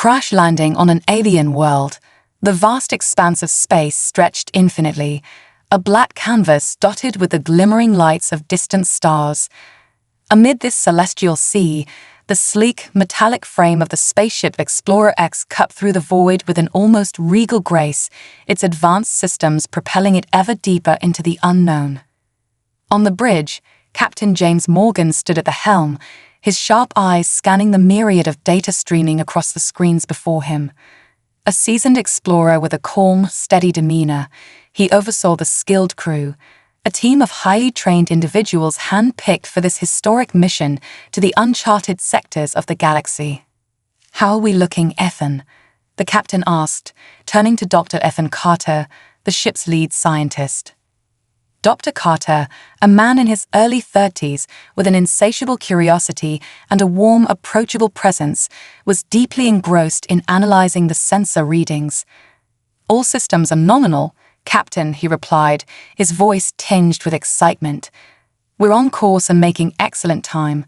crash landing on an alien world. The vast expanse of space stretched infinitely, a black canvas dotted with the glimmering lights of distant stars. Amid this celestial sea, the sleek, metallic frame of the spaceship Explorer X cut through the void with an almost regal grace, its advanced systems propelling it ever deeper into the unknown. On the bridge, Captain James Morgan stood at the helm, his sharp eyes scanning the myriad of data streaming across the screens before him. A seasoned explorer with a calm, steady demeanor, he oversaw the skilled crew, a team of highly trained individuals hand-picked for this historic mission to the uncharted sectors of the galaxy. "How are we looking, Ethan?" the captain asked, turning to Dr. Ethan Carter, the ship's lead scientist. Dr. Carter, a man in his early 30s with an insatiable curiosity and a warm, approachable presence, was deeply engrossed in analyzing the sensor readings. "All systems are nominal, Captain," he replied, his voice tinged with excitement. "We're on course and making excellent time.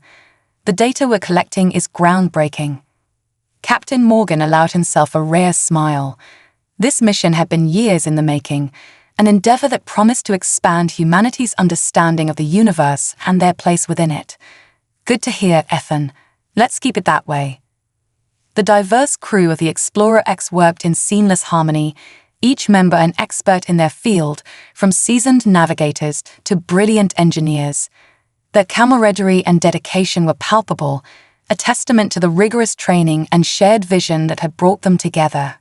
The data we're collecting is groundbreaking." Captain Morgan allowed himself a rare smile. This mission had been years in the making, an endeavor that promised to expand humanity's understanding of the universe and their place within it. "Good to hear, Ethan. Let's keep it that way." The diverse crew of the Explorer X worked in seamless harmony, each member an expert in their field, from seasoned navigators to brilliant engineers. Their camaraderie and dedication were palpable, a testament to the rigorous training and shared vision that had brought them together.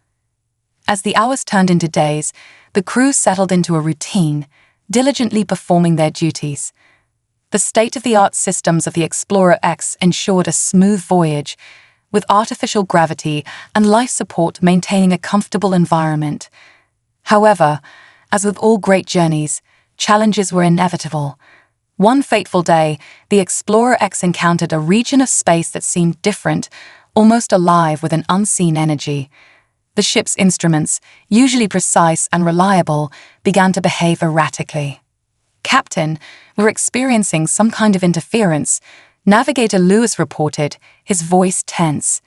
As the hours turned into days, the crew settled into a routine, diligently performing their duties. The state-of-the-art systems of the Explorer X ensured a smooth voyage, with artificial gravity and life support maintaining a comfortable environment. However, as with all great journeys, challenges were inevitable. One fateful day, the Explorer X encountered a region of space that seemed different, almost alive with an unseen energy. The ship's instruments, usually precise and reliable, began to behave erratically. "Captain, we're experiencing some kind of interference," Navigator Lewis reported, his voice tense.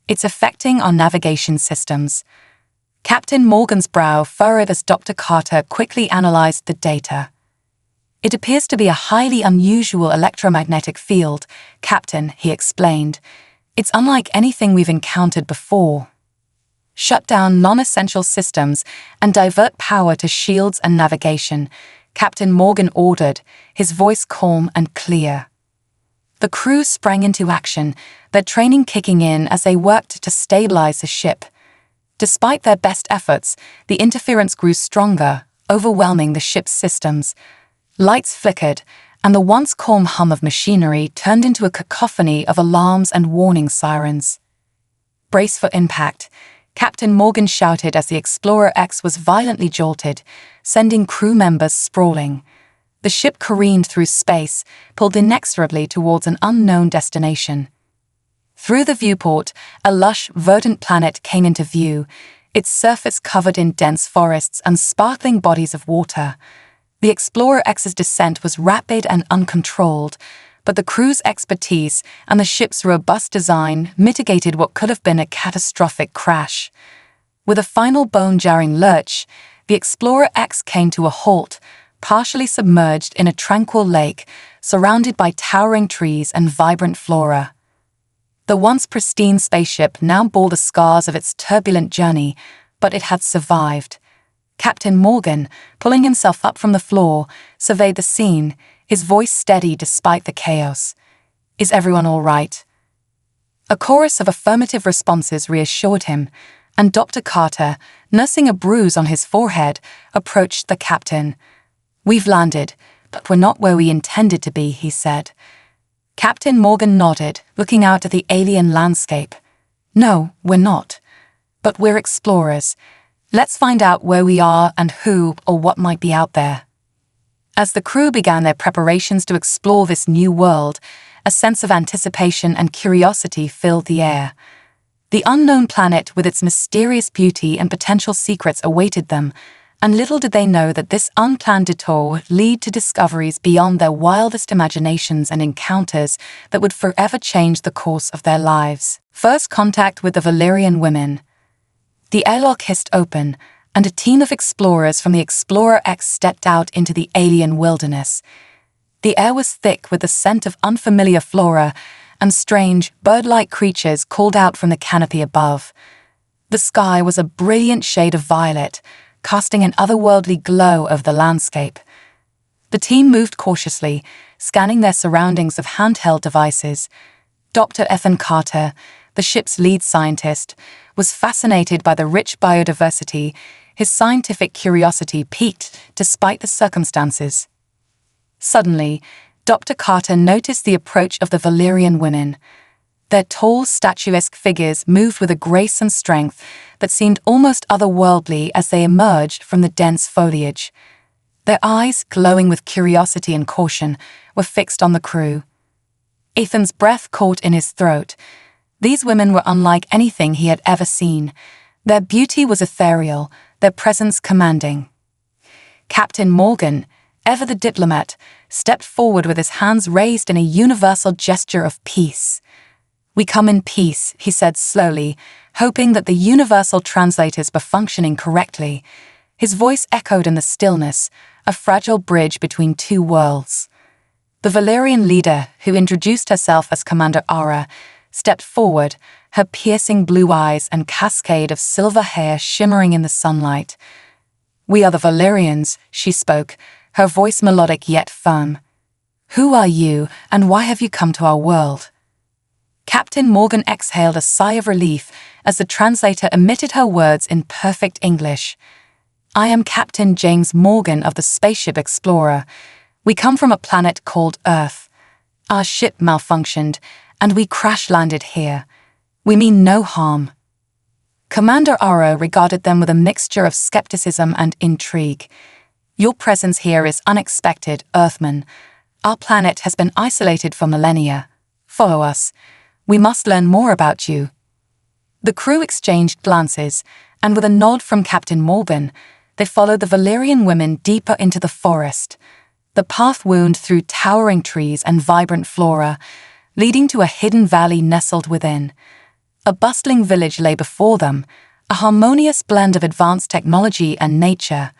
"It's affecting our navigation systems." Captain Morgan's brow furrowed as Dr. Carter quickly analyzed the data. "It appears to be a highly unusual electromagnetic field, Captain," he explained. "It's unlike anything we've encountered before." "Shut down non-essential systems and divert power to shields and navigation," Captain Morgan ordered, his voice calm and clear. The crew sprang into action, their training kicking in as they worked to stabilize the ship. Despite their best efforts, the interference grew stronger, overwhelming the ship's systems. Lights flickered, and the once calm hum of machinery turned into a cacophony of alarms and warning sirens. "Brace for impact," Captain Morgan shouted as the Explorer X was violently jolted, sending crew members sprawling. The ship careened through space, pulled inexorably towards an unknown destination. Through the viewport, a lush, verdant planet came into view, its surface covered in dense forests and sparkling bodies of water. The Explorer X's descent was rapid and uncontrolled, but the crew's expertise and the ship's robust design mitigated what could have been a catastrophic crash. With a final bone-jarring lurch, the Explorer X came to a halt, partially submerged in a tranquil lake, surrounded by towering trees and vibrant flora. The once pristine spaceship now bore the scars of its turbulent journey, but it had survived. Captain Morgan, pulling himself up from the floor, surveyed the scene, his voice steady despite the chaos. "Is everyone all right?" A chorus of affirmative responses reassured him, and Dr. Carter, nursing a bruise on his forehead, approached the captain. "We've landed, but we're not where we intended to be," he said. Captain Morgan nodded, looking out at the alien landscape. "No, we're not. But we're explorers. Let's find out where we are and who or what might be out there." As the crew began their preparations to explore this new world, a sense of anticipation and curiosity filled the air. The unknown planet with its mysterious beauty and potential secrets awaited them, and little did they know that this unplanned detour would lead to discoveries beyond their wildest imaginations and encounters that would forever change the course of their lives. First contact with the Valerian women. The airlock hissed open, and a team of explorers from the Explorer X stepped out into the alien wilderness. The air was thick with the scent of unfamiliar flora, and strange, bird-like creatures called out from the canopy above. The sky was a brilliant shade of violet, casting an otherworldly glow over the landscape. The team moved cautiously, scanning their surroundings of handheld devices. Dr. Ethan Carter, the ship's lead scientist, was fascinated by the rich biodiversity. His scientific curiosity piqued despite the circumstances. Suddenly, Dr. Carter noticed the approach of the Valerian women. Their tall, statuesque figures moved with a grace and strength that seemed almost otherworldly as they emerged from the dense foliage. Their eyes, glowing with curiosity and caution, were fixed on the crew. Ethan's breath caught in his throat. These women were unlike anything he had ever seen. Their beauty was ethereal, their presence commanding. Captain Morgan, ever the diplomat, stepped forward with his hands raised in a universal gesture of peace. "We come in peace," he said slowly, hoping that the universal translators were functioning correctly. His voice echoed in the stillness, a fragile bridge between two worlds. The Valerian leader, who introduced herself as Commander Ara, stepped forward, her piercing blue eyes and cascade of silver hair shimmering in the sunlight. "We are the Valerians," she spoke, her voice melodic yet firm. "Who are you, and why have you come to our world?" Captain Morgan exhaled a sigh of relief as the translator emitted her words in perfect English. "I am Captain James Morgan of the Spaceship Explorer. We come from a planet called Earth. Our ship malfunctioned, and we crash-landed here. We mean no harm." Commander Ara regarded them with a mixture of skepticism and intrigue. "Your presence here is unexpected, Earthman. Our planet has been isolated for millennia. Follow us. We must learn more about you." The crew exchanged glances, and with a nod from Captain Morgan, they followed the Valerian women deeper into the forest. The path wound through towering trees and vibrant flora, leading to a hidden valley nestled within. A bustling village lay before them, a harmonious blend of advanced technology and nature.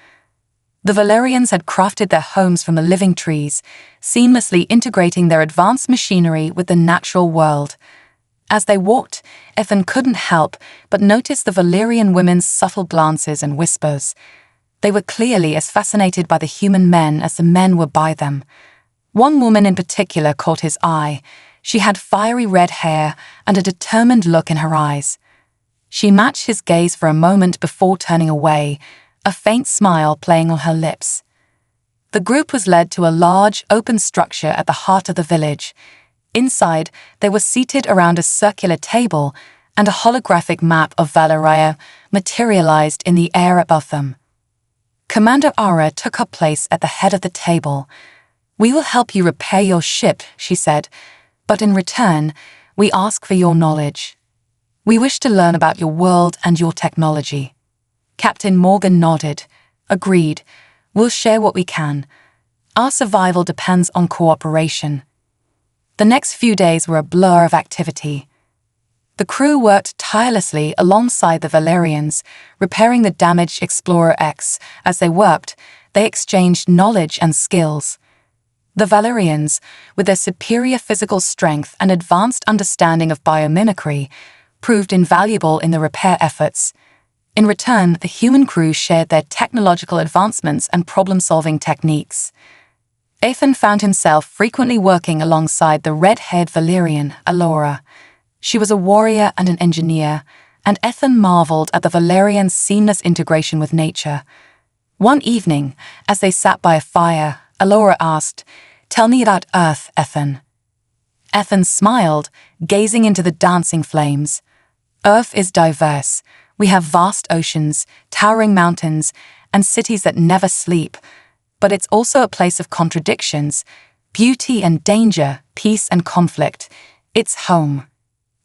The Valerians had crafted their homes from the living trees, seamlessly integrating their advanced machinery with the natural world. As they walked, Ethan couldn't help but notice the Valerian women's subtle glances and whispers. They were clearly as fascinated by the human men as the men were by them. One woman in particular caught his eye. She had fiery red hair and a determined look in her eyes. She matched his gaze for a moment before turning away, a faint smile playing on her lips. The group was led to a large, open structure at the heart of the village. Inside, they were seated around a circular table, and a holographic map of Valeria materialized in the air above them. Commander Ara took her place at the head of the table. "We will help you repair your ship," she said, "but in return, we ask for your knowledge. We wish to learn about your world and your technology." Captain Morgan nodded. "Agreed. We'll share what we can. Our survival depends on cooperation." The next few days were a blur of activity. The crew worked tirelessly alongside the Valerians, repairing the damaged Explorer X. As they worked, they exchanged knowledge and skills. The Valerians, with their superior physical strength and advanced understanding of biomimicry, proved invaluable in the repair efforts. In return, the human crew shared their technological advancements and problem-solving techniques. Ethan found himself frequently working alongside the red-haired Valerian, Alora. She was a warrior and an engineer, and Ethan marveled at the Valerian's seamless integration with nature. One evening, as they sat by a fire, Alora asked, "Tell me about Earth, Ethan." Ethan smiled, gazing into the dancing flames. "Earth is diverse. We have vast oceans, towering mountains, and cities that never sleep. But it's also a place of contradictions, beauty and danger, peace and conflict. It's home."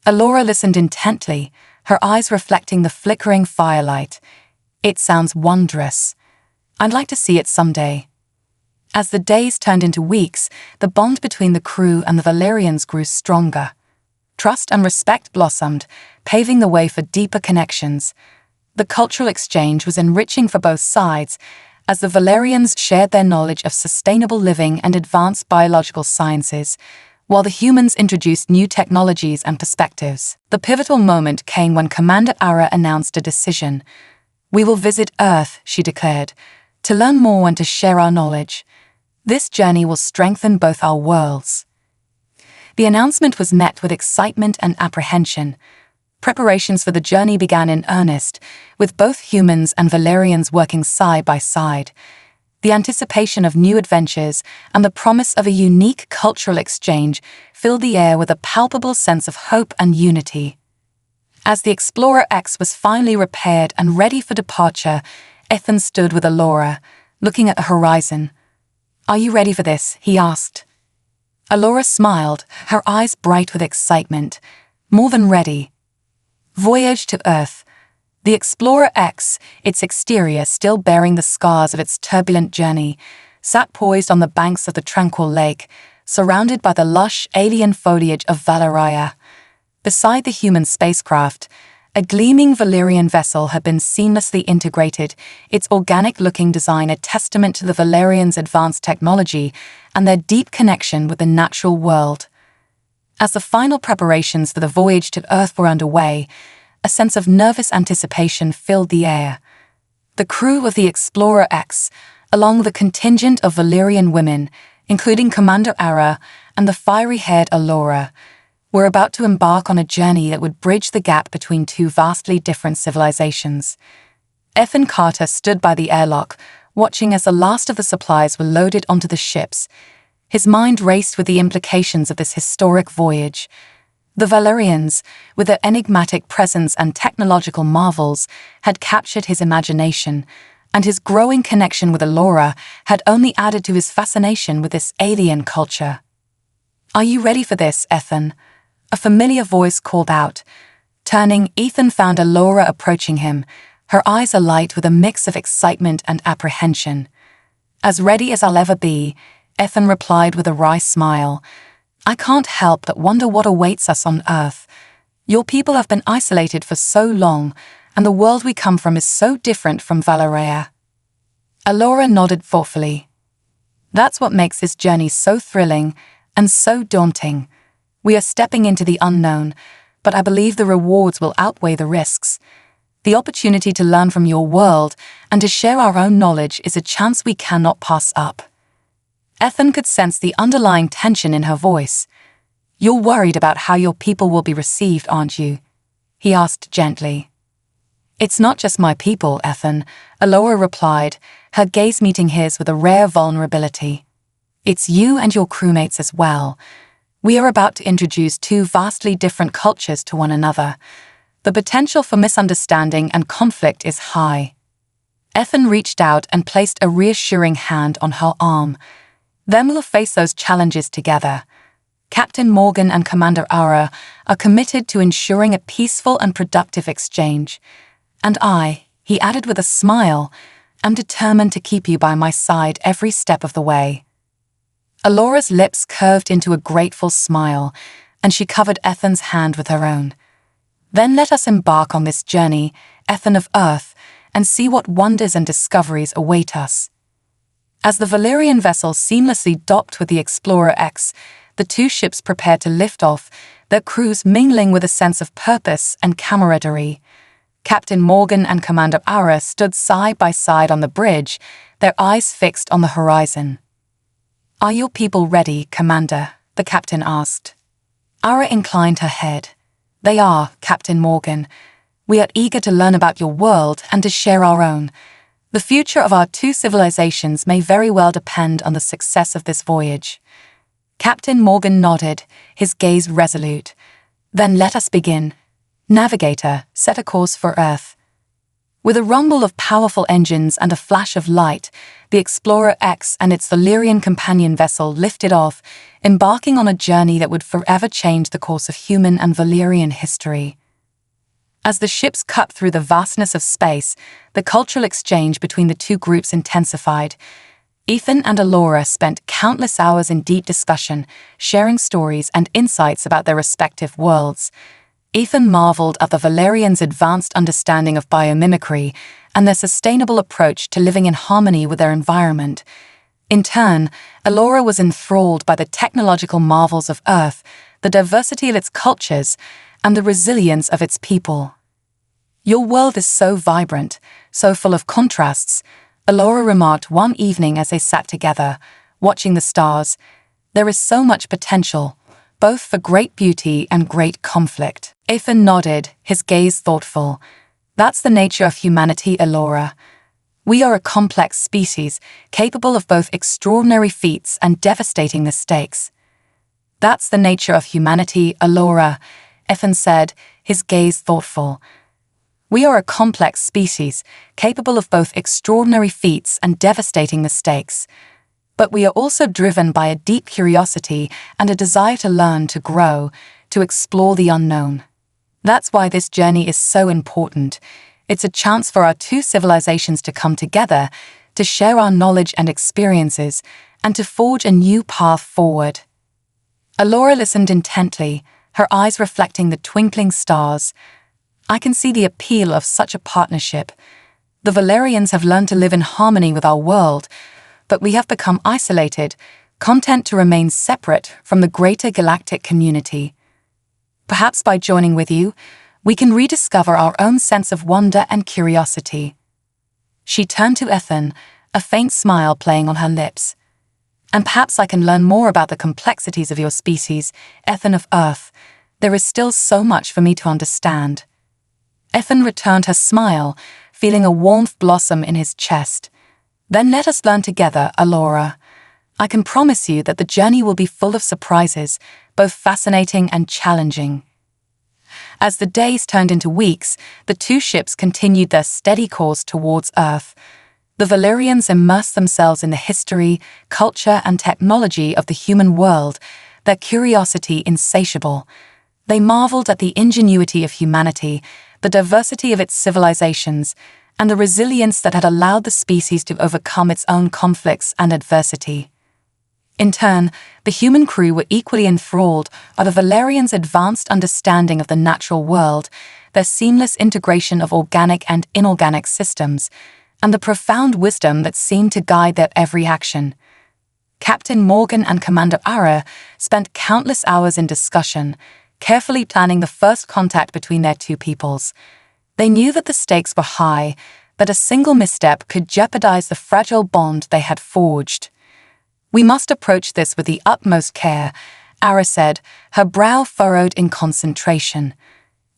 Alora listened intently, her eyes reflecting the flickering firelight. "It sounds wondrous. I'd like to see it someday." As the days turned into weeks, the bond between the crew and the Valerians grew stronger. Trust and respect blossomed, paving the way for deeper connections. The cultural exchange was enriching for both sides, as the Valerians shared their knowledge of sustainable living and advanced biological sciences, while the humans introduced new technologies and perspectives. The pivotal moment came when Commander Ara announced a decision. "We will visit Earth," she declared, "to learn more and to share our knowledge. This journey will strengthen both our worlds." The announcement was met with excitement and apprehension. Preparations for the journey began in earnest, with both humans and Valerians working side by side. The anticipation of new adventures and the promise of a unique cultural exchange filled the air with a palpable sense of hope and unity. As the Explorer X was finally repaired and ready for departure, Ethan stood with Alora, looking at the horizon. "Are you ready for this?" he asked. Alora smiled, her eyes bright with excitement. "More than ready." Voyage to Earth. The Explorer X, its exterior still bearing the scars of its turbulent journey, sat poised on the banks of the tranquil lake, surrounded by the lush alien foliage of Valeria. Beside the human spacecraft, a gleaming Valerian vessel had been seamlessly integrated, its organic-looking design a testament to the Valerians' advanced technology and their deep connection with the natural world. As the final preparations for the voyage to Earth were underway, a sense of nervous anticipation filled the air. The crew of the Explorer X, along with a contingent of Valerian women, including Commander Ara and the fiery-haired Alora, were about to embark on a journey that would bridge the gap between two vastly different civilizations. Ethan Carter stood by the airlock, watching as the last of the supplies were loaded onto the ships. His mind raced with the implications of this historic voyage. The Valerians, with their enigmatic presence and technological marvels, had captured his imagination, and his growing connection with Alora had only added to his fascination with this alien culture. "Are you ready for this, Ethan?" A familiar voice called out. Turning, Ethan found Alora approaching him, her eyes alight with a mix of excitement and apprehension. "As ready as I'll ever be," Ethan replied with a wry smile. "I can't help but wonder what awaits us on Earth. Your people have been isolated for so long, and the world we come from is so different from Valeria." Alora nodded thoughtfully. "That's what makes this journey so thrilling and so daunting. We are stepping into the unknown, but I believe the rewards will outweigh the risks. The opportunity to learn from your world and to share our own knowledge is a chance we cannot pass up." Ethan could sense the underlying tension in her voice. "You're worried about how your people will be received, aren't you?" he asked gently. "It's not just my people, Ethan," Alora replied, her gaze meeting his with a rare vulnerability. "It's you and your crewmates as well. We are about to introduce two vastly different cultures to one another. The potential for misunderstanding and conflict is high." Ethan reached out and placed a reassuring hand on her arm. "Then we'll face those challenges together. Captain Morgan and Commander Ara are committed to ensuring a peaceful and productive exchange. And I," he added with a smile, "am determined to keep you by my side every step of the way." Alora's lips curved into a grateful smile, and she covered Ethan's hand with her own. "Then let us embark on this journey, Ethan of Earth, and see what wonders and discoveries await us." As the Valerian vessel seamlessly docked with the Explorer X, the two ships prepared to lift off, their crews mingling with a sense of purpose and camaraderie. Captain Morgan and Commander Ara stood side by side on the bridge, their eyes fixed on the horizon. "Are your people ready, Commander?" the captain asked. Ara inclined her head. "They are, Captain Morgan. We are eager to learn about your world and to share our own. The future of our two civilizations may very well depend on the success of this voyage." Captain Morgan nodded, his gaze resolute. "Then let us begin. Navigator, set a course for Earth." With a rumble of powerful engines and a flash of light, the Explorer X and its Valerian companion vessel lifted off, embarking on a journey that would forever change the course of human and Valerian history. As the ships cut through the vastness of space, the cultural exchange between the two groups intensified. Ethan and Alora spent countless hours in deep discussion, sharing stories and insights about their respective worlds. Ethan marveled at the Valerians' advanced understanding of biomimicry and their sustainable approach to living in harmony with their environment. In turn, Alora was enthralled by the technological marvels of Earth, the diversity of its cultures, and the resilience of its people. "Your world is so vibrant, so full of contrasts," Alora remarked one evening as they sat together, watching the stars. "There is so much potential, both for great beauty and great conflict." Ethan nodded, his gaze thoughtful. "That's the nature of humanity, Alora. We are a complex species, capable of both extraordinary feats and devastating mistakes." "That's the nature of humanity, Alora," Ethan said, his gaze thoughtful. "We are a complex species, capable of both extraordinary feats and devastating mistakes. But we are also driven by a deep curiosity and a desire to learn, to grow, to explore the unknown. That's why this journey is so important. It's a chance for our two civilizations to come together, to share our knowledge and experiences, and to forge a new path forward." Alora listened intently, her eyes reflecting the twinkling stars. "I can see the appeal of such a partnership. The Valerians have learned to live in harmony with our world, but we have become isolated, content to remain separate from the greater galactic community. Perhaps by joining with you, we can rediscover our own sense of wonder and curiosity." She turned to Ethan, a faint smile playing on her lips. "And perhaps I can learn more about the complexities of your species, Ethan of Earth. There is still so much for me to understand." Ethan returned her smile, feeling a warmth blossom in his chest. "Then let us learn together, Alora. I can promise you that the journey will be full of surprises, both fascinating and challenging." As the days turned into weeks, the two ships continued their steady course towards Earth. The Valerians immersed themselves in the history, culture, and technology of the human world, their curiosity insatiable. They marveled at the ingenuity of humanity, the diversity of its civilizations, and the resilience that had allowed the species to overcome its own conflicts and adversity. In turn, the human crew were equally enthralled by the Valerians' advanced understanding of the natural world, their seamless integration of organic and inorganic systems, and the profound wisdom that seemed to guide their every action. Captain Morgan and Commander Ara spent countless hours in discussion, carefully planning the first contact between their two peoples. They knew that the stakes were high, that a single misstep could jeopardize the fragile bond they had forged. "We must approach this with the utmost care," Ara said, her brow furrowed in concentration.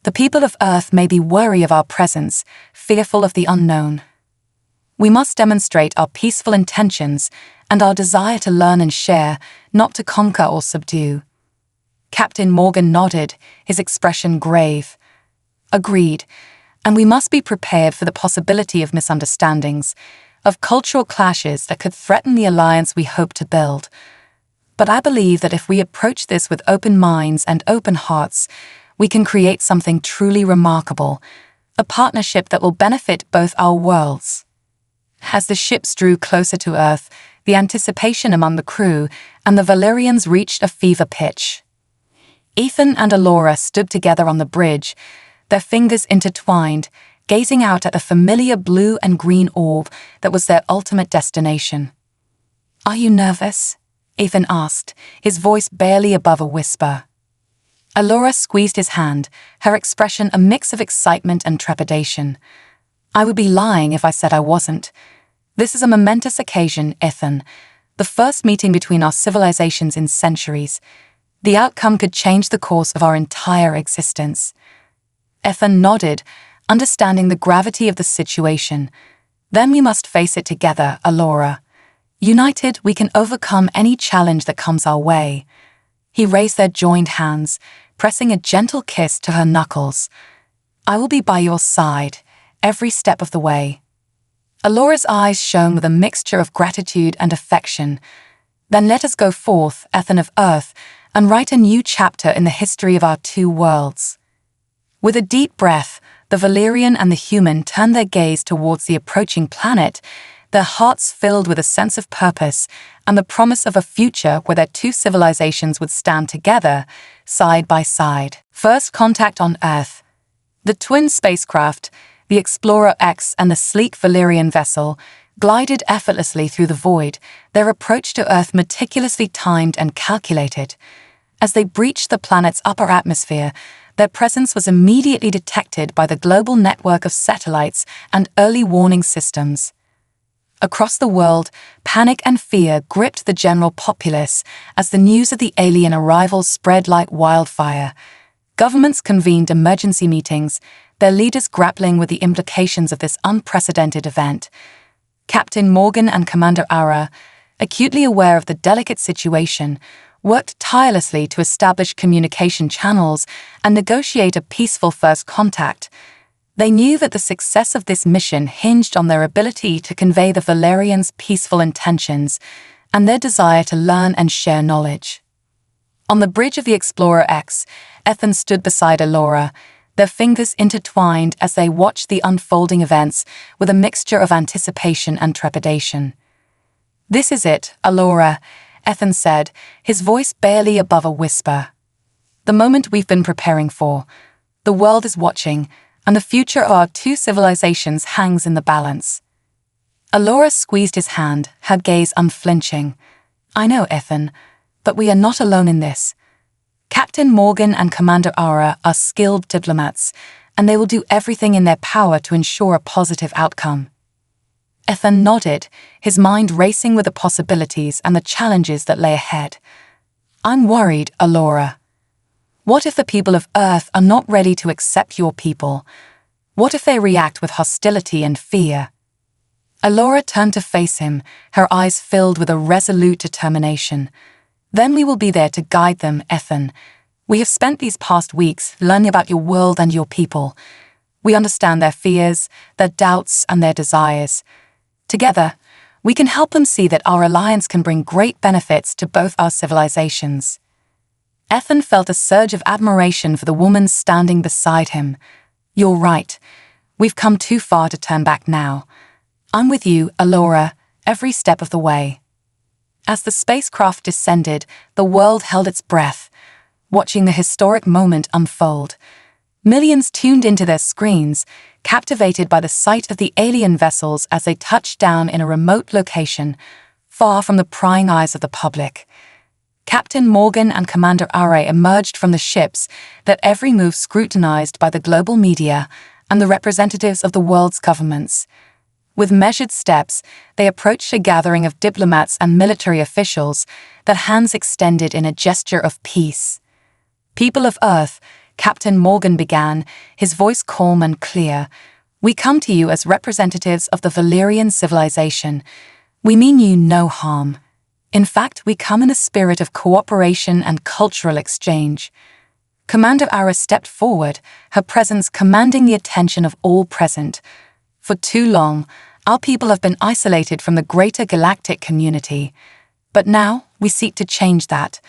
"The people of Earth may be wary of our presence, fearful of the unknown. We must demonstrate our peaceful intentions and our desire to learn and share, not to conquer or subdue." Captain Morgan nodded, his expression grave. "Agreed, and we must be prepared for the possibility of misunderstandings, of cultural clashes that could threaten the alliance we hope to build. But I believe that if we approach this with open minds and open hearts, we can create something truly remarkable, a partnership that will benefit both our worlds." As the ships drew closer to Earth, the anticipation among the crew and the Valerians reached a fever pitch. Ethan and Alora stood together on the bridge, their fingers intertwined, gazing out at the familiar blue and green orb that was their ultimate destination. "Are you nervous?" Ethan asked, his voice barely above a whisper. Alora squeezed his hand, her expression a mix of excitement and trepidation. "I would be lying if I said I wasn't. This is a momentous occasion, Ethan, the first meeting between our civilizations in centuries. The outcome could change the course of our entire existence." Ethan nodded, understanding the gravity of the situation. "Then we must face it together, Alora. United, we can overcome any challenge that comes our way." He raised their joined hands, pressing a gentle kiss to her knuckles. "I will be by your side, every step of the way." Alora's eyes shone with a mixture of gratitude and affection. "Then let us go forth, Ethan of Earth, and write a new chapter in the history of our two worlds." With a deep breath, the Valerian and the human turned their gaze towards the approaching planet, their hearts filled with a sense of purpose and the promise of a future where their two civilizations would stand together, side by side. First contact on Earth. The twin spacecraft, the Explorer X and the sleek Valerian vessel, glided effortlessly through the void, their approach to Earth meticulously timed and calculated. As they breached the planet's upper atmosphere, their presence was immediately detected by the global network of satellites and early warning systems. Across the world, panic and fear gripped the general populace as the news of the alien arrival spread like wildfire. Governments convened emergency meetings, their leaders grappling with the implications of this unprecedented event. Captain Morgan and Commander Ara, acutely aware of the delicate situation, worked tirelessly to establish communication channels and negotiate a peaceful first contact. They knew that the success of this mission hinged on their ability to convey the Valerians' peaceful intentions and their desire to learn and share knowledge. On the bridge of the Explorer X, Ethan stood beside Alora, their fingers intertwined as they watched the unfolding events with a mixture of anticipation and trepidation. "This is it, Alora," Ethan said, his voice barely above a whisper. "The moment we've been preparing for. The world is watching, and the future of our two civilizations hangs in the balance." Alora squeezed his hand, her gaze unflinching. "I know, Ethan, but we are not alone in this. Captain Morgan and Commander Ara are skilled diplomats, and they will do everything in their power to ensure a positive outcome." Ethan nodded, his mind racing with the possibilities and the challenges that lay ahead. "I'm worried, Alora. What if the people of Earth are not ready to accept your people? What if they react with hostility and fear?" Alora turned to face him, her eyes filled with a resolute determination. "Then we will be there to guide them, Ethan. We have spent these past weeks learning about your world and your people. We understand their fears, their doubts, and their desires. Together, we can help them see that our alliance can bring great benefits to both our civilizations." Ethan felt a surge of admiration for the woman standing beside him. "You're right. We've come too far to turn back now. I'm with you, Alora, every step of the way." As the spacecraft descended, the world held its breath, watching the historic moment unfold. Millions tuned into their screens, captivated by the sight of the alien vessels as they touched down in a remote location, far from the prying eyes of the public. Captain Morgan and Commander Are emerged from the ships, their every move scrutinized by the global media and the representatives of the world's governments. With measured steps, they approached a gathering of diplomats and military officials, their hands extended in a gesture of peace. "People of Earth," Captain Morgan began, his voice calm and clear, "we come to you as representatives of the Valerian civilization. We mean you no harm. In fact, we come in a spirit of cooperation and cultural exchange." Commander Ara stepped forward, her presence commanding the attention of all present. "For too long, our people have been isolated from the greater galactic community. But now, we seek to change that.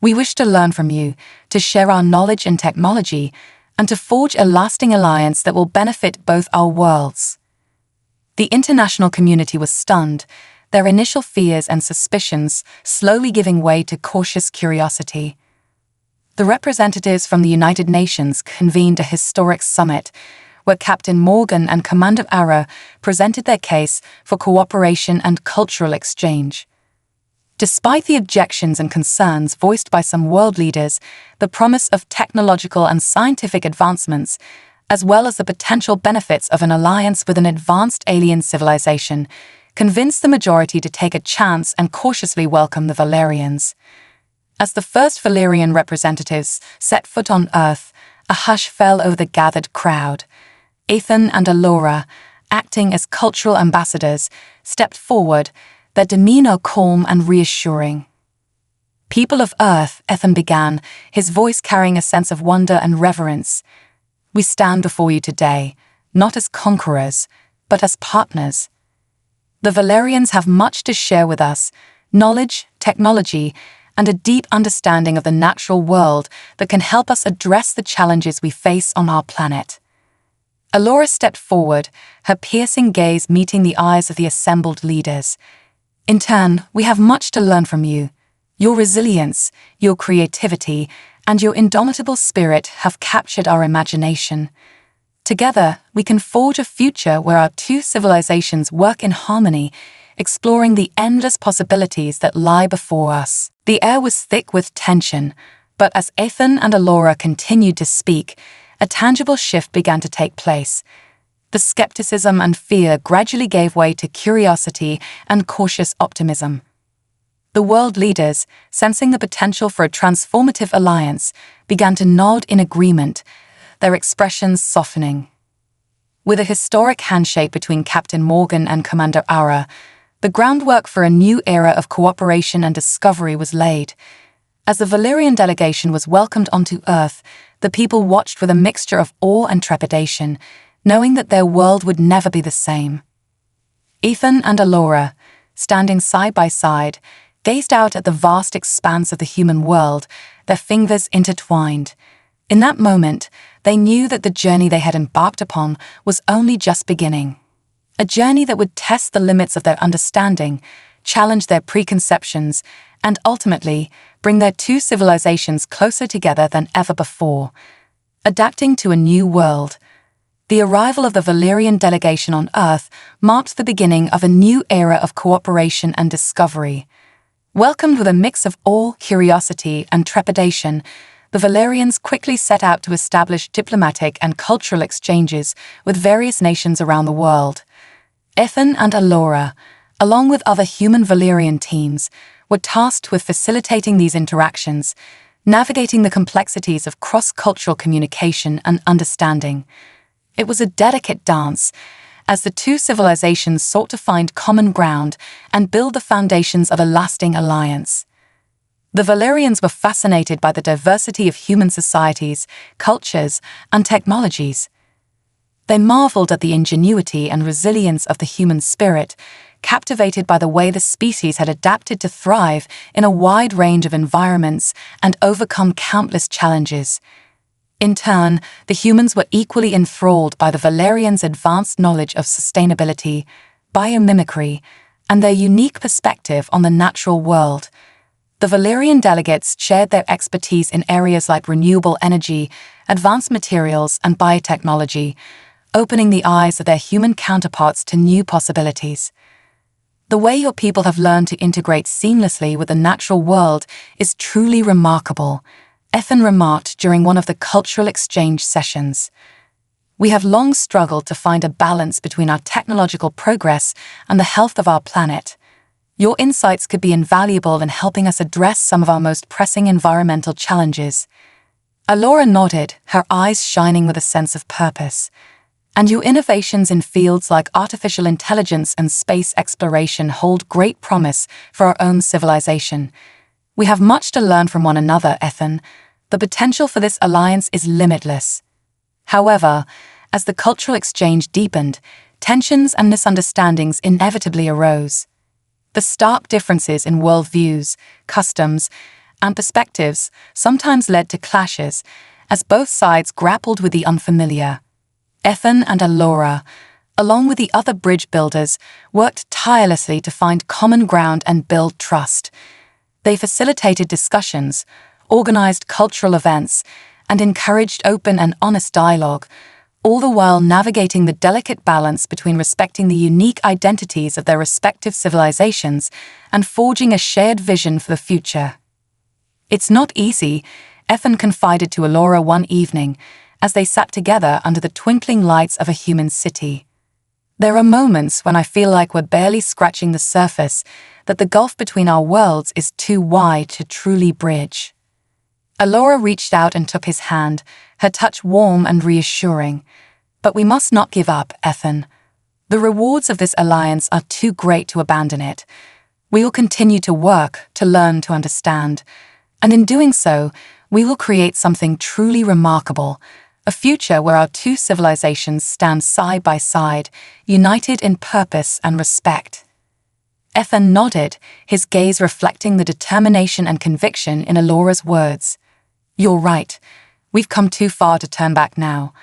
We wish to learn from you, to share our knowledge and technology, and to forge a lasting alliance that will benefit both our worlds." The international community was stunned, their initial fears and suspicions slowly giving way to cautious curiosity. The representatives from the United Nations convened a historic summit, where Captain Morgan and Commander Ara presented their case for cooperation and cultural exchange. Despite the objections and concerns voiced by some world leaders, the promise of technological and scientific advancements, as well as the potential benefits of an alliance with an advanced alien civilization, convinced the majority to take a chance and cautiously welcome the Valerians. As the first Valerian representatives set foot on Earth, a hush fell over the gathered crowd. Ethan and Alora, acting as cultural ambassadors, stepped forward, their demeanor calm and reassuring. "People of Earth," Ethan began, his voice carrying a sense of wonder and reverence, "we stand before you today, not as conquerors, but as partners. The Valerians have much to share with us, knowledge, technology, and a deep understanding of the natural world that can help us address the challenges we face on our planet." Alora stepped forward, her piercing gaze meeting the eyes of the assembled leaders. In turn, we have much to learn from you. Your resilience, your creativity, and your indomitable spirit have captured our imagination. Together, we can forge a future where our two civilizations work in harmony, exploring the endless possibilities that lie before us. The air was thick with tension, but as Ethan and Alora continued to speak, a tangible shift began to take place. The skepticism and fear gradually gave way to curiosity and cautious optimism. The world leaders, sensing the potential for a transformative alliance, began to nod in agreement, their expressions softening. With a historic handshake between Captain Morgan and Commander Aura, the groundwork for a new era of cooperation and discovery was laid. As the Valerian delegation was welcomed onto Earth, the people watched with a mixture of awe and trepidation, knowing that their world would never be the same. Ethan and Alora, standing side by side, gazed out at the vast expanse of the human world, their fingers intertwined. In that moment, they knew that the journey they had embarked upon was only just beginning. A journey that would test the limits of their understanding, challenge their preconceptions, and ultimately bring their two civilizations closer together than ever before. Adapting to a new world. The arrival of the Valerian delegation on Earth marked the beginning of a new era of cooperation and discovery. Welcomed with a mix of awe, curiosity, and trepidation, the Valerians quickly set out to establish diplomatic and cultural exchanges with various nations around the world. Ethan and Alora, along with other human Valerian teams, were tasked with facilitating these interactions, navigating the complexities of cross-cultural communication and understanding. It was a delicate dance, as the two civilizations sought to find common ground and build the foundations of a lasting alliance. The Valerians were fascinated by the diversity of human societies, cultures, and technologies. They marveled at the ingenuity and resilience of the human spirit, captivated by the way the species had adapted to thrive in a wide range of environments and overcome countless challenges. In turn, the humans were equally enthralled by the Valerians' advanced knowledge of sustainability, biomimicry, and their unique perspective on the natural world. The Valerian delegates shared their expertise in areas like renewable energy, advanced materials, and biotechnology, opening the eyes of their human counterparts to new possibilities. The way your people have learned to integrate seamlessly with the natural world is truly remarkable, Ethan remarked during one of the cultural exchange sessions. We have long struggled to find a balance between our technological progress and the health of our planet. Your insights could be invaluable in helping us address some of our most pressing environmental challenges. Alora nodded, her eyes shining with a sense of purpose. And your innovations in fields like artificial intelligence and space exploration hold great promise for our own civilization. We have much to learn from one another, Ethan. The potential for this alliance is limitless. However, as the cultural exchange deepened, tensions and misunderstandings inevitably arose. The stark differences in worldviews, customs, and perspectives sometimes led to clashes, as both sides grappled with the unfamiliar. Ethan and Alora, along with the other bridge builders, worked tirelessly to find common ground and build trust. They facilitated discussions, organized cultural events, and encouraged open and honest dialogue, all the while navigating the delicate balance between respecting the unique identities of their respective civilizations and forging a shared vision for the future. It's not easy, Ethan confided to Alora one evening as they sat together under the twinkling lights of a human city. There are moments when I feel like we're barely scratching the surface, that the gulf between our worlds is too wide to truly bridge. Alora reached out and took his hand, her touch warm and reassuring. But we must not give up, Ethan. The rewards of this alliance are too great to abandon it. We will continue to work, to learn, to understand. And in doing so, we will create something truly remarkable, a future where our two civilizations stand side by side, united in purpose and respect. Ethan nodded, his gaze reflecting the determination and conviction in Alora's words. You're right. We've come too far to turn back now.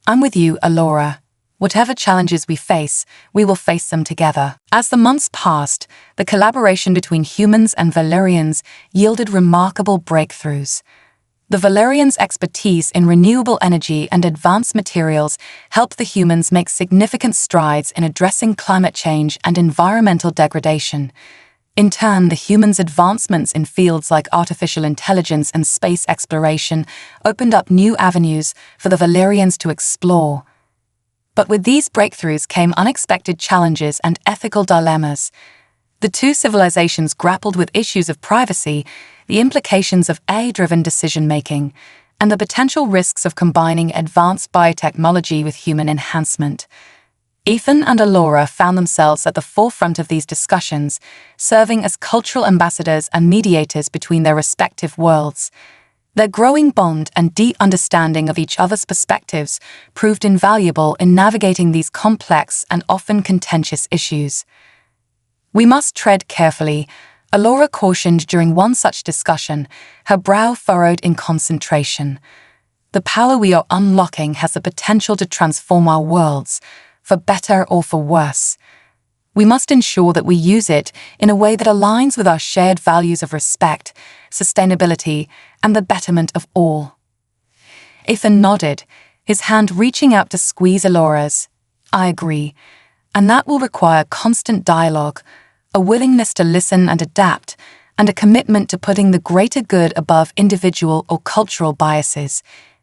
I'm with you, Alora. Whatever challenges we face, we will face them together. As the months passed, the collaboration between humans and Valerians yielded remarkable breakthroughs. The Valerians' expertise in renewable energy and advanced materials helped the humans make significant strides in addressing climate change and environmental degradation. In turn, the humans' advancements in fields like artificial intelligence and space exploration opened up new avenues for the Valerians to explore. But with these breakthroughs came unexpected challenges and ethical dilemmas. The two civilizations grappled with issues of privacy, the implications of AI-driven decision-making, and the potential risks of combining advanced biotechnology with human enhancement. Ethan and Alora found themselves at the forefront of these discussions, serving as cultural ambassadors and mediators between their respective worlds. Their growing bond and deep understanding of each other's perspectives proved invaluable in navigating these complex and often contentious issues. "We must tread carefully," Alora cautioned during one such discussion, her brow furrowed in concentration. "The power we are unlocking has the potential to transform our worlds, for better or for worse. We must ensure that we use it in a way that aligns with our shared values of respect, sustainability, and the betterment of all." Ethan nodded, his hand reaching out to squeeze Alora's. "I agree, and that will require constant dialogue, a willingness to listen and adapt, and a commitment to putting the greater good above individual or cultural biases.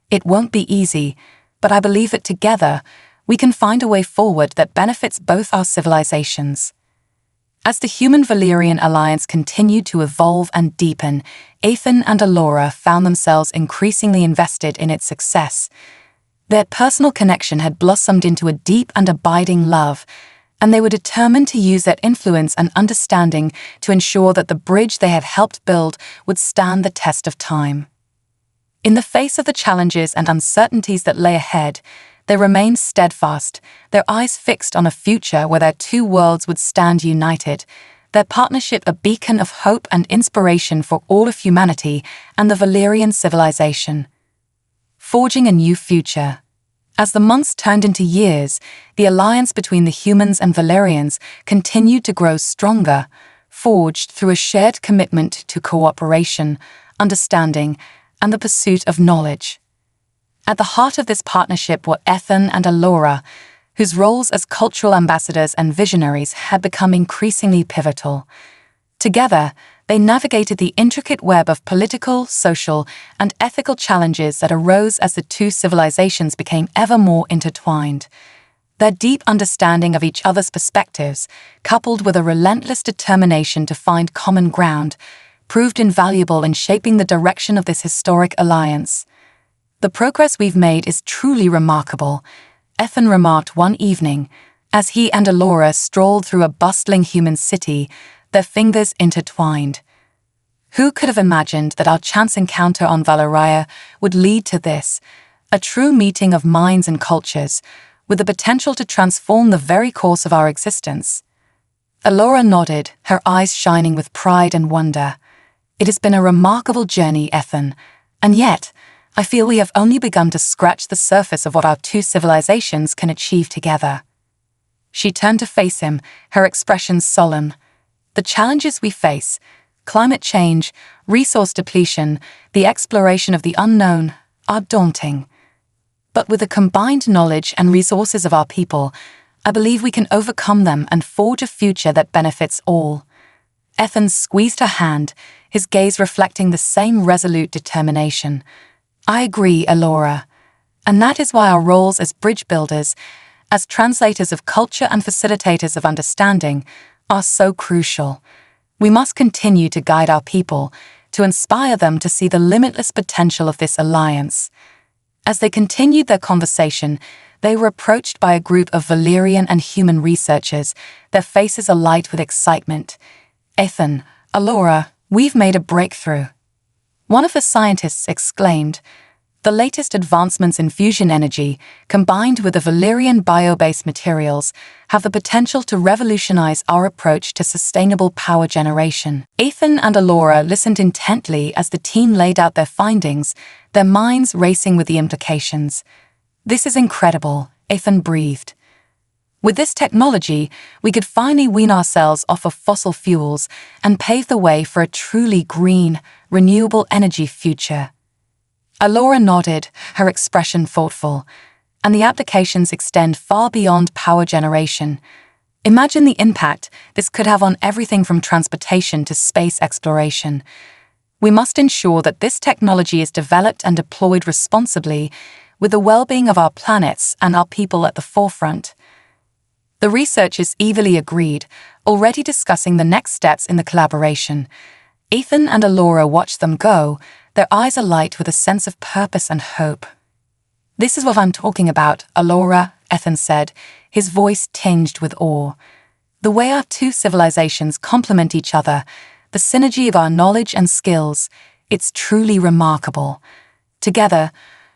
It won't be easy, but I believe that together, we can find a way forward that benefits both our civilizations." As the Human-Valerian alliance continued to evolve and deepen, Ethan and Alora found themselves increasingly invested in its success. Their personal connection had blossomed into a deep and abiding love, and they were determined to use that influence and understanding to ensure that the bridge they had helped build would stand the test of time. In the face of the challenges and uncertainties that lay ahead, they remained steadfast, their eyes fixed on a future where their two worlds would stand united, their partnership a beacon of hope and inspiration for all of humanity and the Valerian civilization. Forging a new future. As the months turned into years, the alliance between the humans and Valerians continued to grow stronger, forged through a shared commitment to cooperation, understanding, and the pursuit of knowledge. At the heart of this partnership were Ethan and Alora, whose roles as cultural ambassadors and visionaries had become increasingly pivotal. Together, they navigated the intricate web of political, social, and ethical challenges that arose as the two civilizations became ever more intertwined. Their deep understanding of each other's perspectives, coupled with a relentless determination to find common ground, proved invaluable in shaping the direction of this historic alliance. "The progress we've made is truly remarkable," Ethan remarked one evening, as he and Alora strolled through a bustling human city, their fingers intertwined. "Who could have imagined that our chance encounter on Valeria would lead to this, a true meeting of minds and cultures, with the potential to transform the very course of our existence?" Alora nodded, her eyes shining with pride and wonder. "It has been a remarkable journey, Ethan, and yet, I feel we have only begun to scratch the surface of what our two civilizations can achieve together." She turned to face him, her expression solemn. "The challenges we face, climate change, resource depletion, the exploration of the unknown, are daunting. But with the combined knowledge and resources of our people, I believe we can overcome them and forge a future that benefits all." Ethan squeezed her hand, his gaze reflecting the same resolute determination. "I agree, Alora. And that is why our roles as bridge builders, as translators of culture and facilitators of understanding, are so crucial. We must continue to guide our people, to inspire them to see the limitless potential of this alliance." As they continued their conversation, they were approached by a group of Valerian and human researchers, their faces alight with excitement. "Ethan, Alora, we've made a breakthrough," one of the scientists exclaimed. "The latest advancements in fusion energy, combined with the Valerian bio-based materials, have the potential to revolutionize our approach to sustainable power generation." Ethan and Alora listened intently as the team laid out their findings, their minds racing with the implications. This is incredible, Ethan breathed. With this technology, we could finally wean ourselves off of fossil fuels and pave the way for a truly green, renewable energy future. Alora nodded, her expression thoughtful, and the applications extend far beyond power generation. Imagine the impact this could have on everything from transportation to space exploration. We must ensure that this technology is developed and deployed responsibly, with the well-being of our planets and our people at the forefront. The researchers eagerly agreed, already discussing the next steps in the collaboration. Ethan and Alora watched them go, their eyes alight with a sense of purpose and hope. "This is what I'm talking about, Alora," Ethan said, his voice tinged with awe. "The way our two civilizations complement each other, the synergy of our knowledge and skills, it's truly remarkable. Together,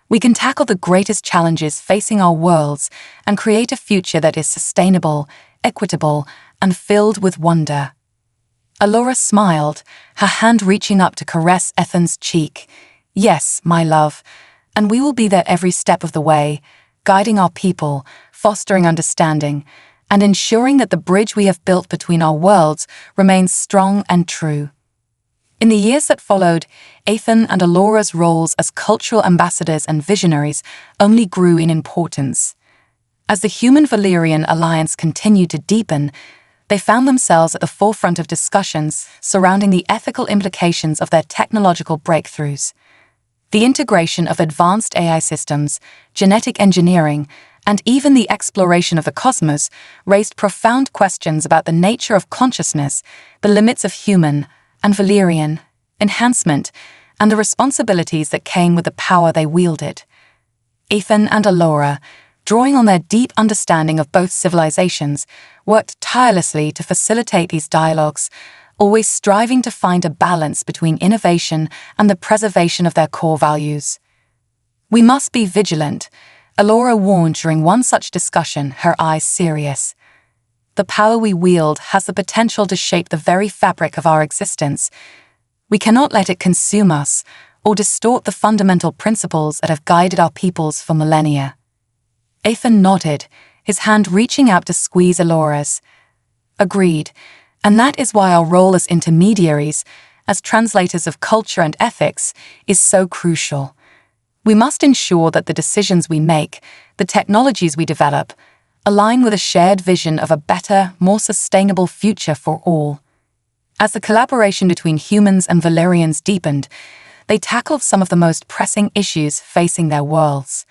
we can tackle the greatest challenges facing our worlds and create a future that is sustainable, equitable, and filled with wonder." Alora smiled, her hand reaching up to caress Ethan's cheek. "Yes, my love, and we will be there every step of the way, guiding our people, fostering understanding, and ensuring that the bridge we have built between our worlds remains strong and true." In the years that followed, Ethan and Alora's roles as cultural ambassadors and visionaries only grew in importance. As the Human-Valerian alliance continued to deepen, they found themselves at the forefront of discussions surrounding the ethical implications of their technological breakthroughs. The integration of advanced AI systems, genetic engineering, and even the exploration of the cosmos raised profound questions about the nature of consciousness, the limits of human and Valerian enhancement, and the responsibilities that came with the power they wielded. Ethan and Alora, drawing on their deep understanding of both civilizations, worked tirelessly to facilitate these dialogues, always striving to find a balance between innovation and the preservation of their core values. "We must be vigilant," Alora warned during one such discussion, her eyes serious. "The power we wield has the potential to shape the very fabric of our existence. We cannot let it consume us or distort the fundamental principles that have guided our peoples for millennia." Ethan nodded, his hand reaching out to squeeze Alora's. "Agreed, and that is why our role as intermediaries, as translators of culture and ethics, is so crucial. We must ensure that the decisions we make, the technologies we develop, align with a shared vision of a better, more sustainable future for all." As the collaboration between humans and Valerians deepened, they tackled some of the most pressing issues facing their worlds.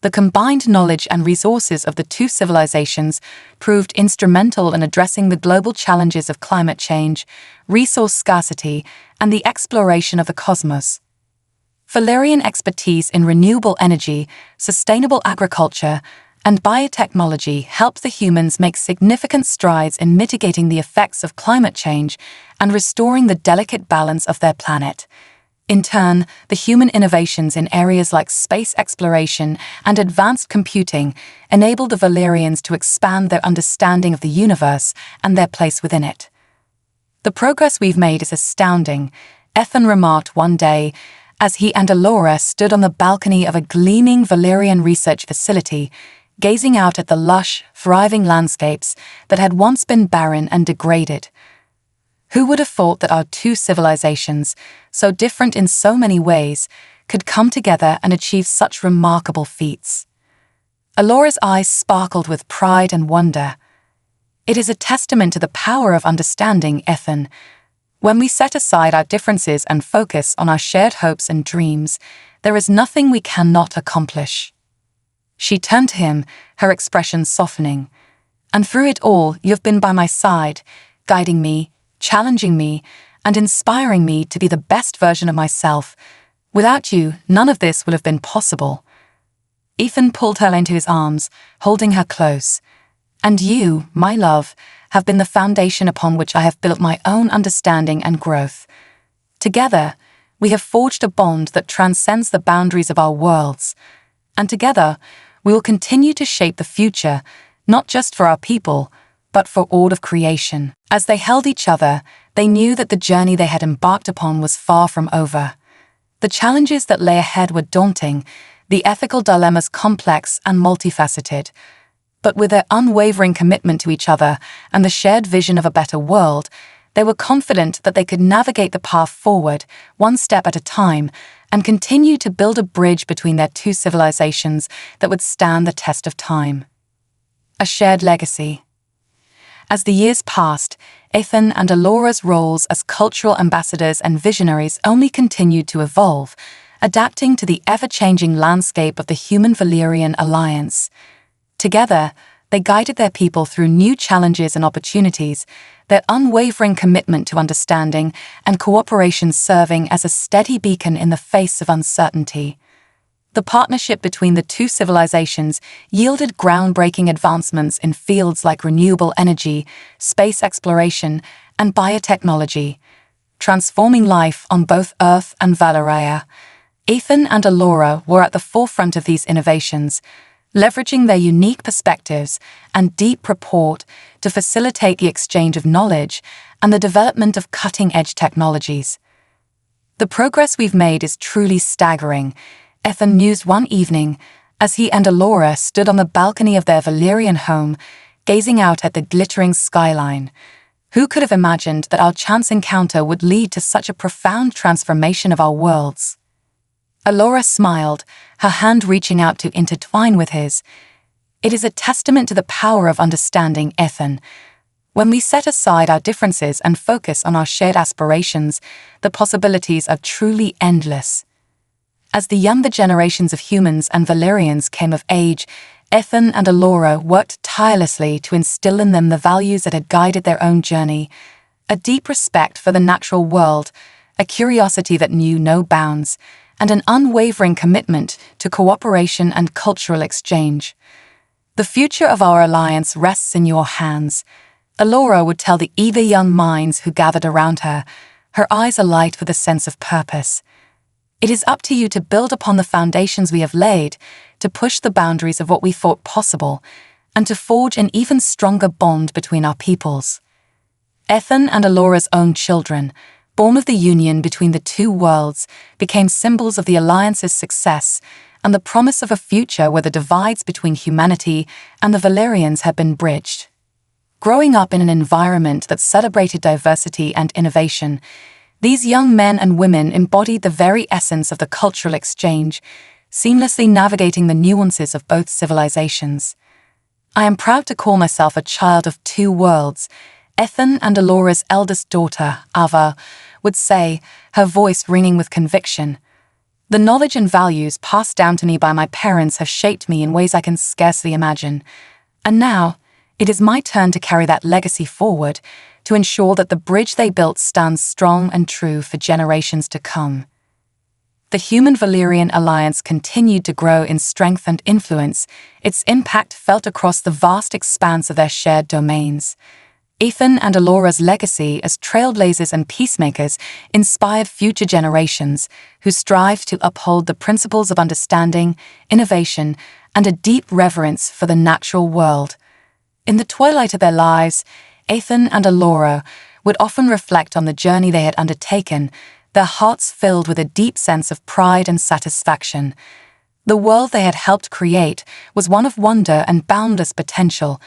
The combined knowledge and resources of the two civilizations proved instrumental in addressing the global challenges of climate change, resource scarcity, and the exploration of the cosmos. Valerian expertise in renewable energy, sustainable agriculture, and biotechnology helped the humans make significant strides in mitigating the effects of climate change and restoring the delicate balance of their planet. In turn, the human innovations in areas like space exploration and advanced computing enabled the Valerians to expand their understanding of the universe and their place within it. "The progress we've made is astounding," Ethan remarked one day as he and Alora stood on the balcony of a gleaming Valerian research facility, gazing out at the lush, thriving landscapes that had once been barren and degraded. "Who would have thought that our two civilizations, so different in so many ways, could come together and achieve such remarkable feats?" Alora's eyes sparkled with pride and wonder. "It is a testament to the power of understanding, Ethan. When we set aside our differences and focus on our shared hopes and dreams, there is nothing we cannot accomplish." She turned to him, her expression softening. "And through it all, you have been by my side, guiding me, challenging me, and inspiring me to be the best version of myself. Without you, none of this would have been possible." Ethan pulled her into his arms, holding her close. "And you, my love, have been the foundation upon which I have built my own understanding and growth. Together, we have forged a bond that transcends the boundaries of our worlds. And together, we will continue to shape the future, not just for our people, but for all of creation." As they held each other, they knew that the journey they had embarked upon was far from over. The challenges that lay ahead were daunting, the ethical dilemmas complex and multifaceted. But with their unwavering commitment to each other and the shared vision of a better world, they were confident that they could navigate the path forward, one step at a time, and continue to build a bridge between their two civilizations that would stand the test of time. A shared legacy. As the years passed, Ethan and Alora's roles as cultural ambassadors and visionaries only continued to evolve, adapting to the ever-changing landscape of the Human-Valerian Alliance. Together, they guided their people through new challenges and opportunities, their unwavering commitment to understanding and cooperation serving as a steady beacon in the face of uncertainty. The partnership between the two civilizations yielded groundbreaking advancements in fields like renewable energy, space exploration, and biotechnology, transforming life on both Earth and Valeria. Ethan and Alora were at the forefront of these innovations, leveraging their unique perspectives and deep rapport to facilitate the exchange of knowledge and the development of cutting-edge technologies. "The progress we've made is truly staggering," Ethan mused one evening as he and Alora stood on the balcony of their Valerian home, gazing out at the glittering skyline. "Who could have imagined that our chance encounter would lead to such a profound transformation of our worlds?" Alora smiled, her hand reaching out to intertwine with his. "It is a testament to the power of understanding, Ethan. When we set aside our differences and focus on our shared aspirations, the possibilities are truly endless." As the younger generations of humans and Valerians came of age, Ethan and Alora worked tirelessly to instill in them the values that had guided their own journey: a deep respect for the natural world, a curiosity that knew no bounds, and an unwavering commitment to cooperation and cultural exchange. "The future of our alliance rests in your hands," Alora would tell the eager young minds who gathered around her, her eyes alight with a sense of purpose. "It is up to you to build upon the foundations we have laid, to push the boundaries of what we thought possible, and to forge an even stronger bond between our peoples." Ethan and Alora's own children, born of the union between the two worlds, became symbols of the Alliance's success and the promise of a future where the divides between humanity and the Valerians had been bridged. Growing up in an environment that celebrated diversity and innovation, these young men and women embodied the very essence of the cultural exchange, seamlessly navigating the nuances of both civilizations. "I am proud to call myself a child of two worlds," Ethan and Alora's eldest daughter, Ava, would say, her voice ringing with conviction. "The knowledge and values passed down to me by my parents have shaped me in ways I can scarcely imagine. And now, it is my turn to carry that legacy forward, to ensure that the bridge they built stands strong and true for generations to come." The Human-Valerian Alliance continued to grow in strength and influence, its impact felt across the vast expanse of their shared domains. Ethan and Alora's legacy as trailblazers and peacemakers inspired future generations who strived to uphold the principles of understanding, innovation, and a deep reverence for the natural world. In the twilight of their lives, Ethan and Alora would often reflect on the journey they had undertaken, their hearts filled with a deep sense of pride and satisfaction. The world they had helped create was one of wonder and boundless potential,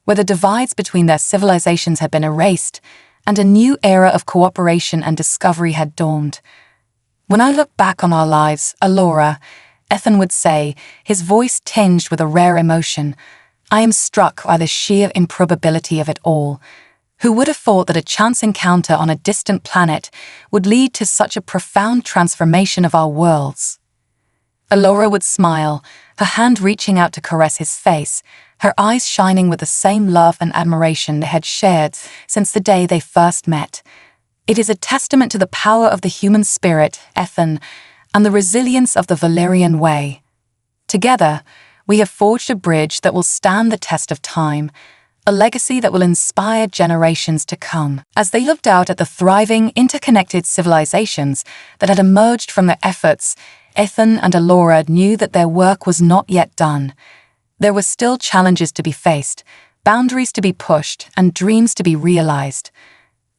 where the divides between their civilizations had been erased and a new era of cooperation and discovery had dawned. "When I look back on our lives, Alora," Ethan would say, his voice tinged with a rare emotion, "I am struck by the sheer improbability of it all. Who would have thought that a chance encounter on a distant planet would lead to such a profound transformation of our worlds?" Alora would smile, her hand reaching out to caress his face, her eyes shining with the same love and admiration they had shared since the day they first met. "It is a testament to the power of the human spirit, Ethan, and the resilience of the Valerian way. Together, we have forged a bridge that will stand the test of time, a legacy that will inspire generations to come." As they looked out at the thriving, interconnected civilizations that had emerged from their efforts, Ethan and Alora knew that their work was not yet done. There were still challenges to be faced, boundaries to be pushed, and dreams to be realized.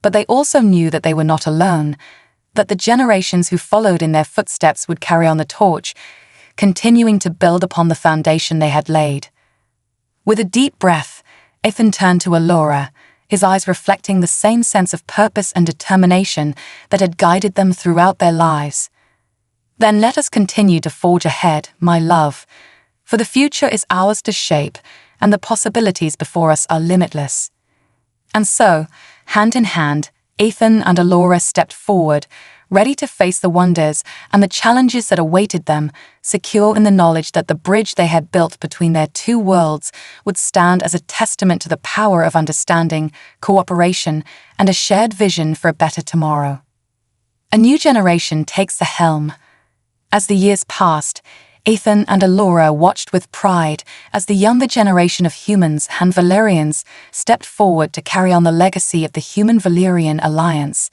But they also knew that they were not alone, that the generations who followed in their footsteps would carry on the torch, continuing to build upon the foundation they had laid. With a deep breath, Ethan turned to Allura, his eyes reflecting the same sense of purpose and determination that had guided them throughout their lives. Then let us continue to forge ahead, my love, for the future is ours to shape, and the possibilities before us are limitless. And so, hand in hand, Ethan and Allura stepped forward, ready to face the wonders and the challenges that awaited them, secure in the knowledge that the bridge they had built between their two worlds would stand as a testament to the power of understanding, cooperation, and a shared vision for a better tomorrow. A new generation takes the helm. As the years passed, Ethan and Allura watched with pride as the younger generation of humans and Valerians stepped forward to carry on the legacy of the Human-Valerian Alliance.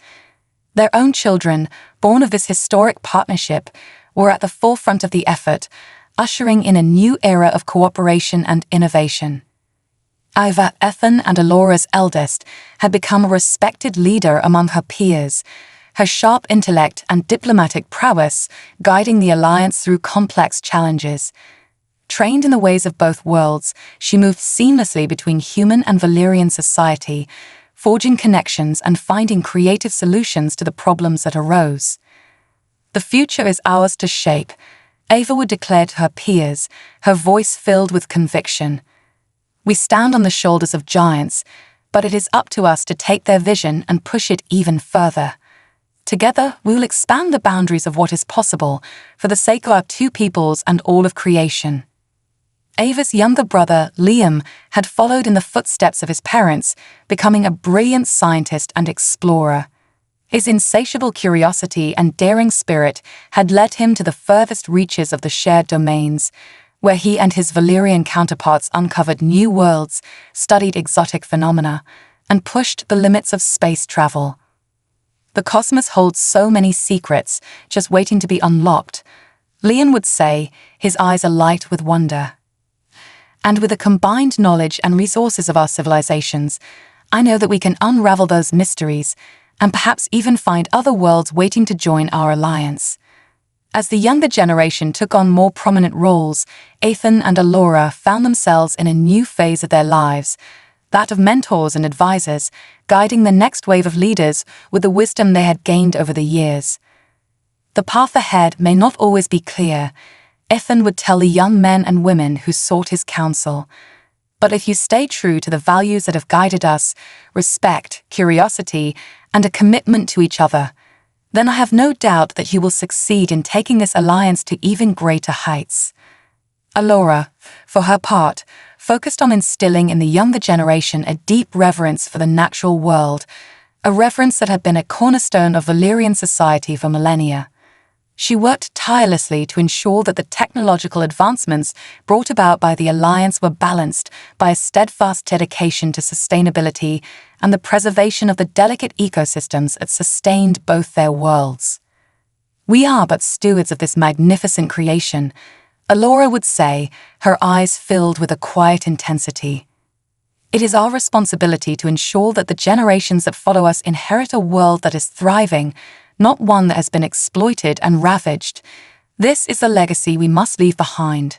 Their own children, born of this historic partnership, were at the forefront of the effort, ushering in a new era of cooperation and innovation. Iva, Ethan and Allura's eldest, had become a respected leader among her peers, her sharp intellect and diplomatic prowess guiding the alliance through complex challenges. Trained in the ways of both worlds, she moved seamlessly between human and Valerian society, forging connections and finding creative solutions to the problems that arose. The future is ours to shape, Ava would declare to her peers, her voice filled with conviction. We stand on the shoulders of giants, but it is up to us to take their vision and push it even further. Together, we will expand the boundaries of what is possible for the sake of our two peoples and all of creation. Ava's younger brother, Liam, had followed in the footsteps of his parents, becoming a brilliant scientist and explorer. His insatiable curiosity and daring spirit had led him to the furthest reaches of the shared domains, where he and his Valerian counterparts uncovered new worlds, studied exotic phenomena, and pushed the limits of space travel. The cosmos holds so many secrets, just waiting to be unlocked, Liam would say, his eyes alight with wonder. And with the combined knowledge and resources of our civilizations, I know that we can unravel those mysteries and perhaps even find other worlds waiting to join our alliance. As the younger generation took on more prominent roles, Ethan and Allura found themselves in a new phase of their lives, that of mentors and advisors, guiding the next wave of leaders with the wisdom they had gained over the years. The path ahead may not always be clear, Ethan would tell the young men and women who sought his counsel. But if you stay true to the values that have guided us, respect, curiosity, and a commitment to each other, then I have no doubt that you will succeed in taking this alliance to even greater heights. Allura, for her part, focused on instilling in the younger generation a deep reverence for the natural world, a reverence that had been a cornerstone of Valerian society for millennia. She worked tirelessly to ensure that the technological advancements brought about by the alliance were balanced by a steadfast dedication to sustainability and the preservation of the delicate ecosystems that sustained both their worlds. We are but stewards of this magnificent creation, Allura would say, her eyes filled with a quiet intensity. It is our responsibility to ensure that the generations that follow us inherit a world that is thriving, not one that has been exploited and ravaged. This is the legacy we must leave behind.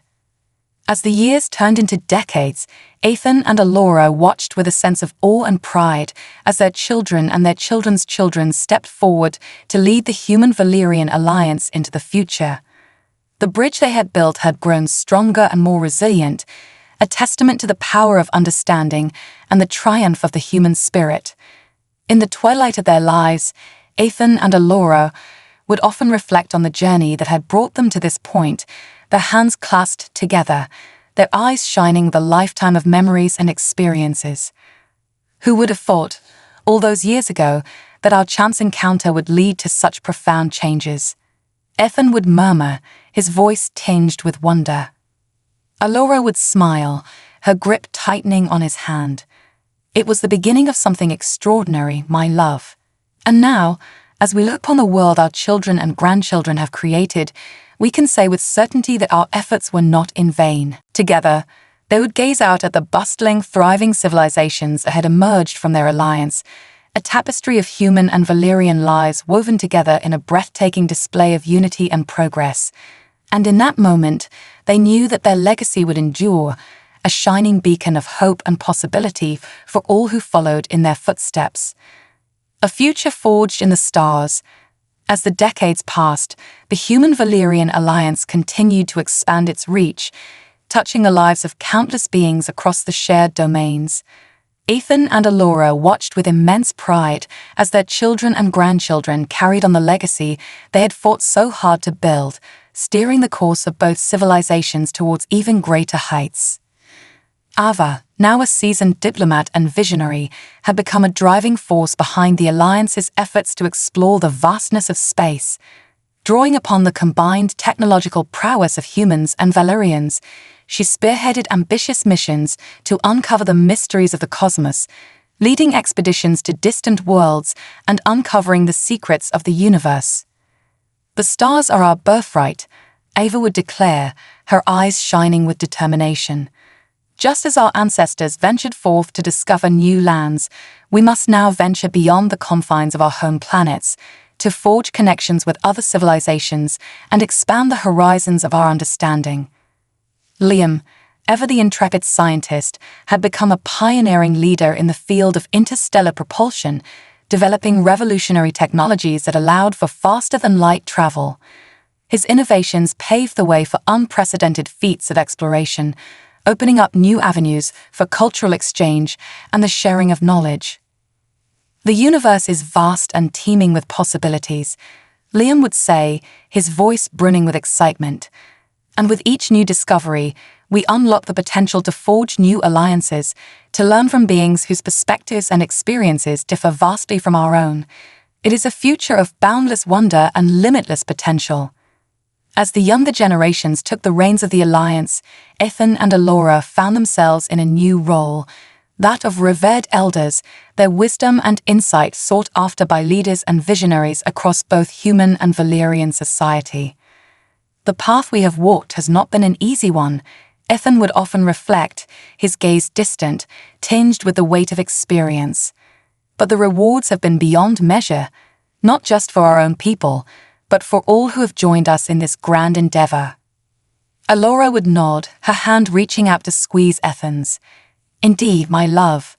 As the years turned into decades, Ethan and Allura watched with a sense of awe and pride as their children and their children's children stepped forward to lead the Human-Valerian Alliance into the future. The bridge they had built had grown stronger and more resilient, a testament to the power of understanding and the triumph of the human spirit. In the twilight of their lives, Ethan and Allura would often reflect on the journey that had brought them to this point, their hands clasped together, their eyes shining with a lifetime of memories and experiences. Who would have thought, all those years ago, that our chance encounter would lead to such profound changes? Ethan would murmur, his voice tinged with wonder. Allura would smile, her grip tightening on his hand. It was the beginning of something extraordinary, my love. And now, as we look upon the world our children and grandchildren have created, we can say with certainty that our efforts were not in vain. Together, they would gaze out at the bustling, thriving civilizations that had emerged from their alliance, a tapestry of human and Valerian lives woven together in a breathtaking display of unity and progress. And in that moment, they knew that their legacy would endure, a shining beacon of hope and possibility for all who followed in their footsteps. A future forged in the stars. As the decades passed, the Human-Valerian Alliance continued to expand its reach, touching the lives of countless beings across the shared domains. Ethan and Alora watched with immense pride as their children and grandchildren carried on the legacy they had fought so hard to build, steering the course of both civilizations towards even greater heights. Ava, now a seasoned diplomat and visionary, had become a driving force behind the Alliance's efforts to explore the vastness of space. Drawing upon the combined technological prowess of humans and Valerians, she spearheaded ambitious missions to uncover the mysteries of the cosmos, leading expeditions to distant worlds and uncovering the secrets of the universe. "The stars are our birthright," Ava would declare, her eyes shining with determination. "Just as our ancestors ventured forth to discover new lands, we must now venture beyond the confines of our home planets, to forge connections with other civilizations and expand the horizons of our understanding." Liam, ever the intrepid scientist, had become a pioneering leader in the field of interstellar propulsion, developing revolutionary technologies that allowed for faster-than-light travel. His innovations paved the way for unprecedented feats of exploration, opening up new avenues for cultural exchange and the sharing of knowledge. "The universe is vast and teeming with possibilities," Liam would say, his voice brimming with excitement. "And with each new discovery, we unlock the potential to forge new alliances, to learn from beings whose perspectives and experiences differ vastly from our own. It is a future of boundless wonder and limitless potential." As the younger generations took the reins of the Alliance, Ethan and Alora found themselves in a new role, that of revered elders, their wisdom and insight sought after by leaders and visionaries across both human and Valerian society. "The path we have walked has not been an easy one," Ethan would often reflect, his gaze distant, tinged with the weight of experience. "But the rewards have been beyond measure, not just for our own people, but for all who have joined us in this grand endeavor." Alora would nod, her hand reaching out to squeeze Ethan's. "Indeed, my love.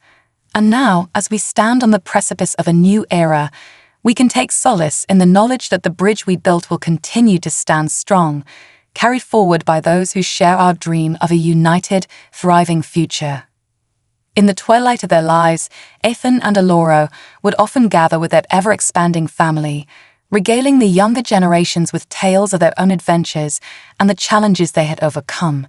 And now, as we stand on the precipice of a new era, we can take solace in the knowledge that the bridge we built will continue to stand strong, carried forward by those who share our dream of a united, thriving future." In the twilight of their lives, Ethan and Alora would often gather with that ever-expanding family, regaling the younger generations with tales of their own adventures and the challenges they had overcome.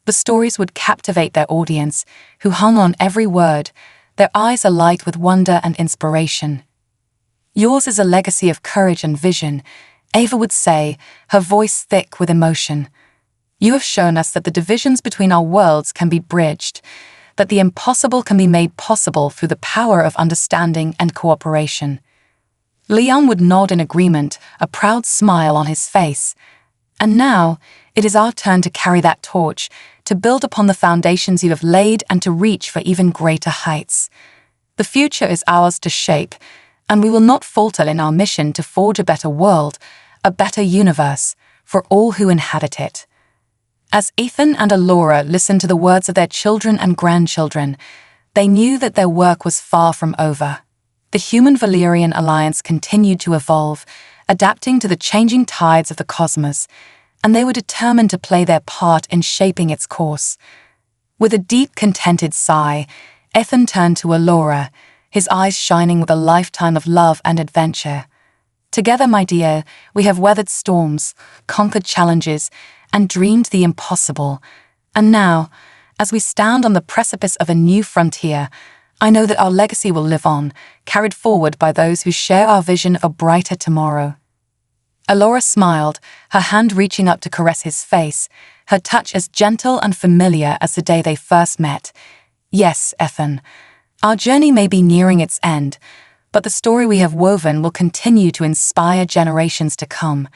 The stories would captivate their audience, who hung on every word, their eyes alight with wonder and inspiration. "Yours is a legacy of courage and vision," Ava would say, her voice thick with emotion. "You have shown us that the divisions between our worlds can be bridged, that the impossible can be made possible through the power of understanding and cooperation." Liam would nod in agreement, a proud smile on his face. "And now, it is our turn to carry that torch, to build upon the foundations you have laid and to reach for even greater heights. The future is ours to shape, and we will not falter in our mission to forge a better world, a better universe, for all who inhabit it." As Ethan and Alora listened to the words of their children and grandchildren, they knew that their work was far from over. The Human-Valerian Alliance continued to evolve, adapting to the changing tides of the cosmos, and they were determined to play their part in shaping its course. With a deep, contented sigh, Ethan turned to Alora, his eyes shining with a lifetime of love and adventure. "Together, my dear, we have weathered storms, conquered challenges, and dreamed the impossible. And now, as we stand on the precipice of a new frontier, I know that our legacy will live on, carried forward by those who share our vision of a brighter tomorrow." Alora smiled, her hand reaching up to caress his face, her touch as gentle and familiar as the day they first met. "Yes, Ethan, our journey may be nearing its end, but the story we have woven will continue to inspire generations to come.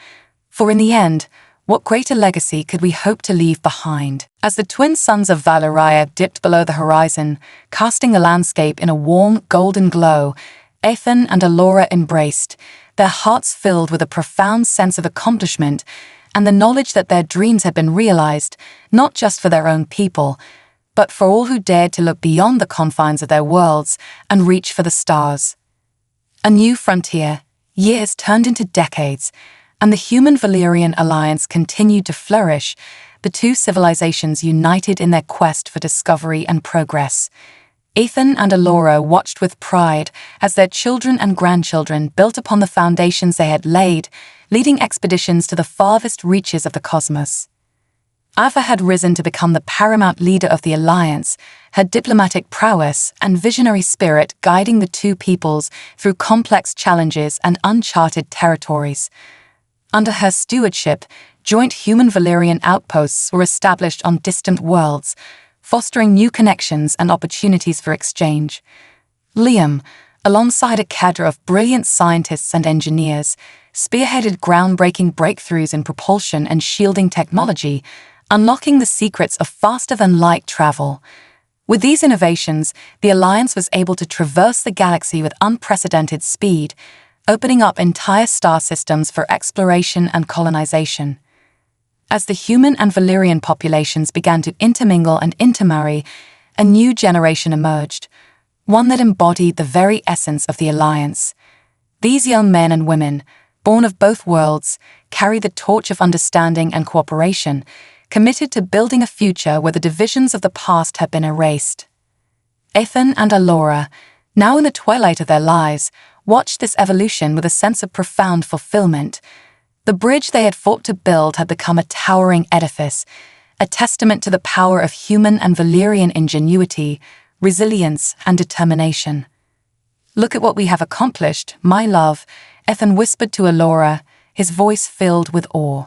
For in the end, what greater legacy could we hope to leave behind?" As the twin suns of Valeria dipped below the horizon, casting the landscape in a warm, golden glow, Ethan and Alora embraced, their hearts filled with a profound sense of accomplishment and the knowledge that their dreams had been realized, not just for their own people, but for all who dared to look beyond the confines of their worlds and reach for the stars. A new frontier, years turned into decades, and the Human-Valerian alliance continued to flourish, the two civilizations united in their quest for discovery and progress. Ethan and Alora watched with pride as their children and grandchildren built upon the foundations they had laid, leading expeditions to the farthest reaches of the cosmos. Ava had risen to become the paramount leader of the alliance, her diplomatic prowess and visionary spirit guiding the two peoples through complex challenges and uncharted territories. Under her stewardship, joint Human-Valerian outposts were established on distant worlds, fostering new connections and opportunities for exchange. Liam, alongside a cadre of brilliant scientists and engineers, spearheaded groundbreaking breakthroughs in propulsion and shielding technology, unlocking the secrets of faster-than-light travel. With these innovations, the Alliance was able to traverse the galaxy with unprecedented speed, opening up entire star systems for exploration and colonization. As the human and Valerian populations began to intermingle and intermarry, a new generation emerged, one that embodied the very essence of the Alliance. These young men and women, born of both worlds, carry the torch of understanding and cooperation, committed to building a future where the divisions of the past had been erased. Ethan and Alora, now in the twilight of their lives, watched this evolution with a sense of profound fulfillment. The bridge they had fought to build had become a towering edifice, a testament to the power of human and Valerian ingenuity, resilience, and determination. "Look at what we have accomplished, my love," Ethan whispered to Alora, his voice filled with awe.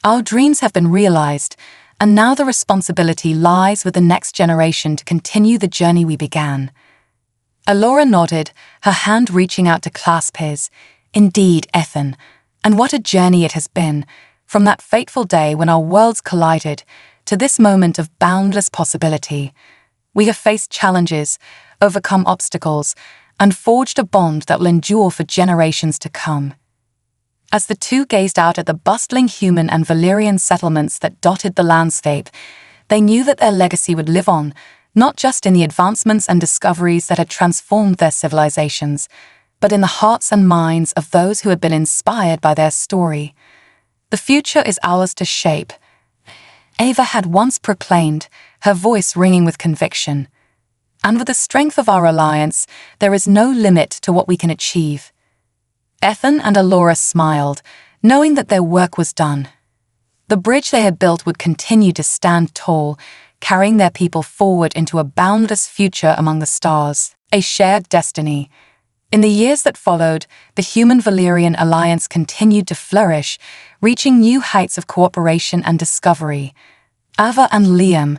"Our dreams have been realized, and now the responsibility lies with the next generation to continue the journey we began." Alora nodded, her hand reaching out to clasp his. "Indeed, Ethan, and what a journey it has been, from that fateful day when our worlds collided to this moment of boundless possibility. We have faced challenges, overcome obstacles, and forged a bond that will endure for generations to come." As the two gazed out at the bustling human and Valerian settlements that dotted the landscape, they knew that their legacy would live on, not just in the advancements and discoveries that had transformed their civilizations, but in the hearts and minds of those who had been inspired by their story. "The future is ours to shape," Ava had once proclaimed, her voice ringing with conviction. "And with the strength of our alliance, there is no limit to what we can achieve." Ethan and Alora smiled, knowing that their work was done. The bridge they had built would continue to stand tall, carrying their people forward into a boundless future among the stars, a shared destiny. In the years that followed, the Human-Valerian alliance continued to flourish, reaching new heights of cooperation and discovery. Ava and Liam,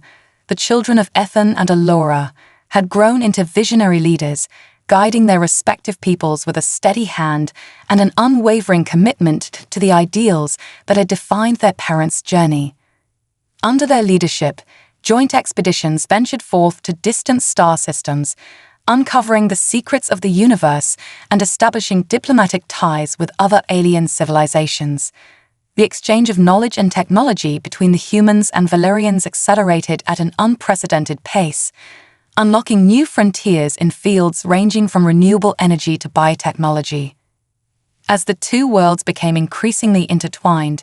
the children of Ethan and Alora, had grown into visionary leaders, guiding their respective peoples with a steady hand and an unwavering commitment to the ideals that had defined their parents' journey. Under their leadership, joint expeditions ventured forth to distant star systems, uncovering the secrets of the universe and establishing diplomatic ties with other alien civilizations. The exchange of knowledge and technology between the humans and Valerians accelerated at an unprecedented pace, unlocking new frontiers in fields ranging from renewable energy to biotechnology. As the two worlds became increasingly intertwined,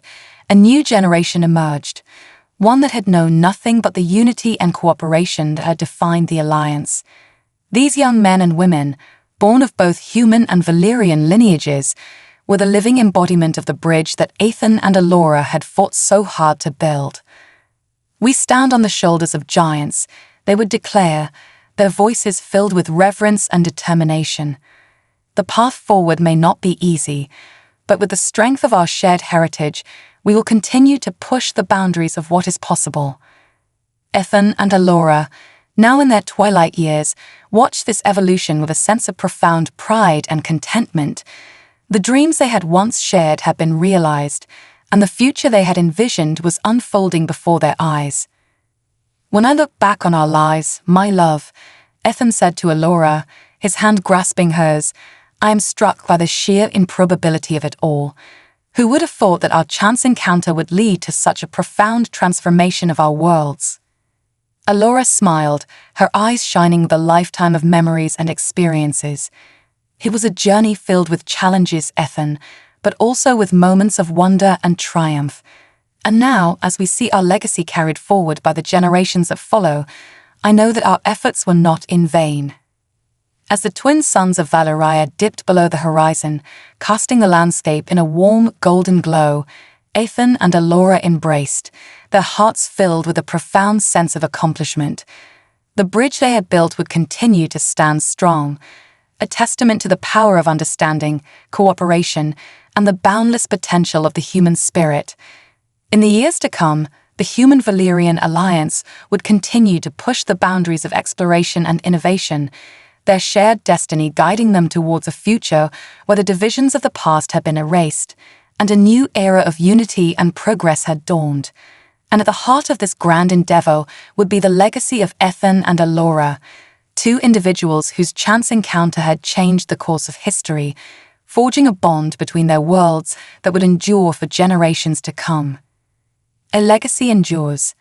a new generation emerged, one that had known nothing but the unity and cooperation that had defined the alliance. These young men and women, born of both human and Valerian lineages, were the living embodiment of the bridge that Ethan and Alora had fought so hard to build. "We stand on the shoulders of giants," they would declare, their voices filled with reverence and determination. "The path forward may not be easy, but with the strength of our shared heritage, we will continue to push the boundaries of what is possible." Ethan and Alora, now in their twilight years, watched this evolution with a sense of profound pride and contentment. The dreams they had once shared had been realized, and the future they had envisioned was unfolding before their eyes. "When I look back on our lives, my love," Ethan said to Alora, his hand grasping hers, "I am struck by the sheer improbability of it all. Who would have thought that our chance encounter would lead to such a profound transformation of our worlds? Alora smiled, her eyes shining with a lifetime of memories and experiences. It was a journey filled with challenges, Ethan, but also with moments of wonder and triumph. And now, as we see our legacy carried forward by the generations that follow, I know that our efforts were not in vain. As the twin suns of Valeria dipped below the horizon, casting the landscape in a warm, golden glow, Ethan and Alora embraced, their hearts filled with a profound sense of accomplishment. The bridge they had built would continue to stand strong, a testament to the power of understanding, cooperation, and the boundless potential of the human spirit. In the years to come, the Human-Valerian Alliance would continue to push the boundaries of exploration and innovation, their shared destiny guiding them towards a future where the divisions of the past had been erased, and a new era of unity and progress had dawned. And at the heart of this grand endeavor would be the legacy of Ethan and Alora, two individuals whose chance encounter had changed the course of history, forging a bond between their worlds that would endure for generations to come. A legacy endures.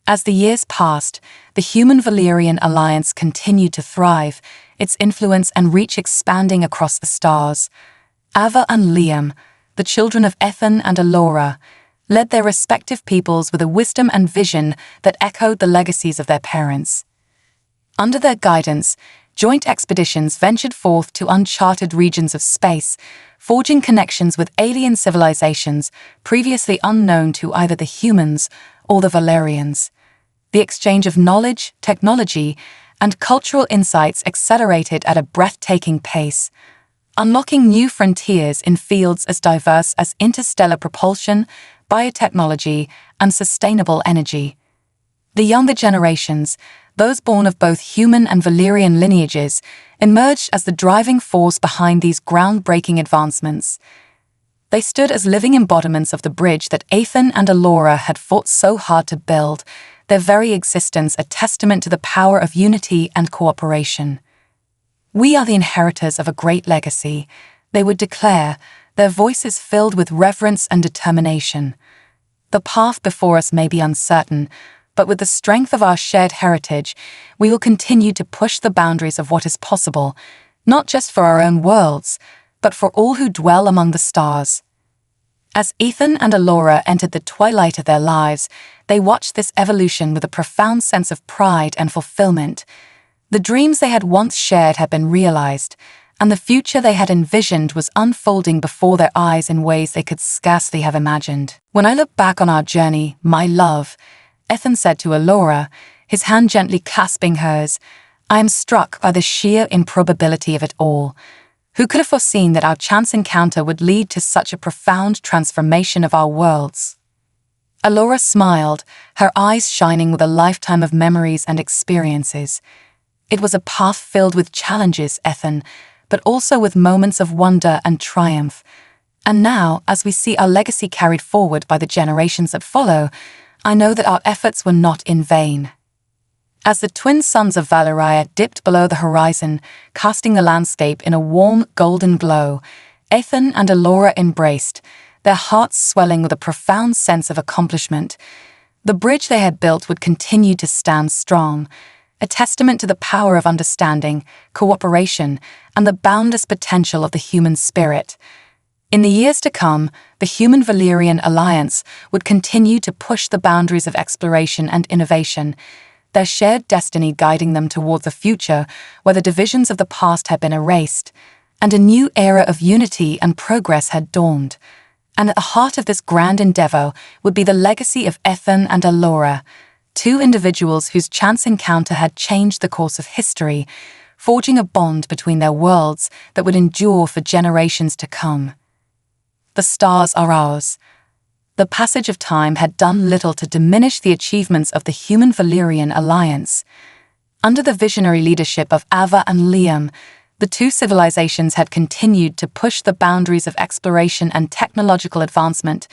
As the years passed, the Human-Valerian Alliance continued to thrive, its influence and reach expanding across the stars. Ava and Liam, the children of Ethan and Alora, led their respective peoples with a wisdom and vision that echoed the legacies of their parents. Under their guidance, joint expeditions ventured forth to uncharted regions of space, forging connections with alien civilizations previously unknown to either the humans or the Valerians. The exchange of knowledge, technology, and cultural insights accelerated at a breathtaking pace, unlocking new frontiers in fields as diverse as interstellar propulsion, biotechnology, and sustainable energy. The younger generations, those born of both human and Valerian lineages, emerged as the driving force behind these groundbreaking advancements. They stood as living embodiments of the bridge that Ethan and Alora had fought so hard to build, their very existence a testament to the power of unity and cooperation. "We are the inheritors of a great legacy," they would declare, their voices filled with reverence and determination. "The path before us may be uncertain, but with the strength of our shared heritage, we will continue to push the boundaries of what is possible, not just for our own worlds, but for all who dwell among the stars." As Ethan and Alora entered the twilight of their lives, they watched this evolution with a profound sense of pride and fulfillment. The dreams they had once shared had been realized, and the future they had envisioned was unfolding before their eyes in ways they could scarcely have imagined. "When I look back on our journey, my love," Ethan said to Alora, his hand gently clasping hers, "I am struck by the sheer improbability of it all. Who could have foreseen that our chance encounter would lead to such a profound transformation of our worlds?" Alora smiled, her eyes shining with a lifetime of memories and experiences. "It was a path filled with challenges, Ethan, but also with moments of wonder and triumph. And now, as we see our legacy carried forward by the generations that follow, I know that our efforts were not in vain." As the twin suns of Valeria dipped below the horizon, casting the landscape in a warm, golden glow, Ethan and Alora embraced, their hearts swelling with a profound sense of accomplishment. The bridge they had built would continue to stand strong, a testament to the power of understanding, cooperation, and the boundless potential of the human spirit. In the years to come, the Human-Valerian Alliance would continue to push the boundaries of exploration and innovation, their shared destiny guiding them towards a future where the divisions of the past had been erased, and a new era of unity and progress had dawned. And at the heart of this grand endeavor would be the legacy of Ethan and Alora, two individuals whose chance encounter had changed the course of history, forging a bond between their worlds that would endure for generations to come. The stars are ours. The passage of time had done little to diminish the achievements of the Human-Valerian Alliance. Under the visionary leadership of Ava and Liam, the two civilizations had continued to push the boundaries of exploration and technological advancement,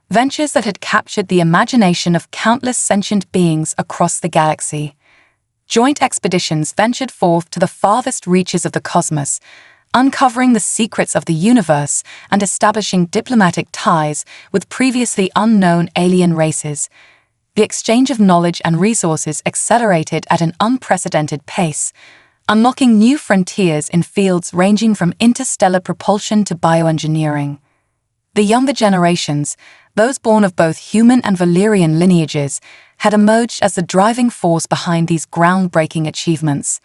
ventures that had captured the imagination of countless sentient beings across the galaxy. Joint expeditions ventured forth to the farthest reaches of the cosmos, uncovering the secrets of the universe and establishing diplomatic ties with previously unknown alien races. The exchange of knowledge and resources accelerated at an unprecedented pace, unlocking new frontiers in fields ranging from interstellar propulsion to bioengineering. The younger generations, those born of both human and Valerian lineages, had emerged as the driving force behind these groundbreaking achievements.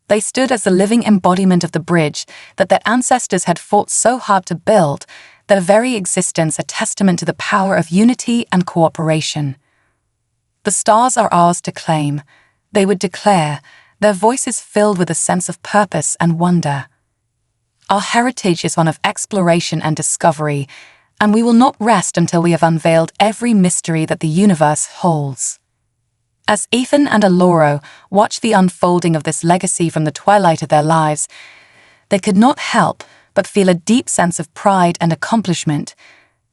They stood as the living embodiment of the bridge that their ancestors had fought so hard to build, their very existence a testament to the power of unity and cooperation. The stars are ours to claim, they would declare, their voices filled with a sense of purpose and wonder. Our heritage is one of exploration and discovery, and we will not rest until we have unveiled every mystery that the universe holds. As Ethan and Allura watched the unfolding of this legacy from the twilight of their lives, they could not help but feel a deep sense of pride and accomplishment.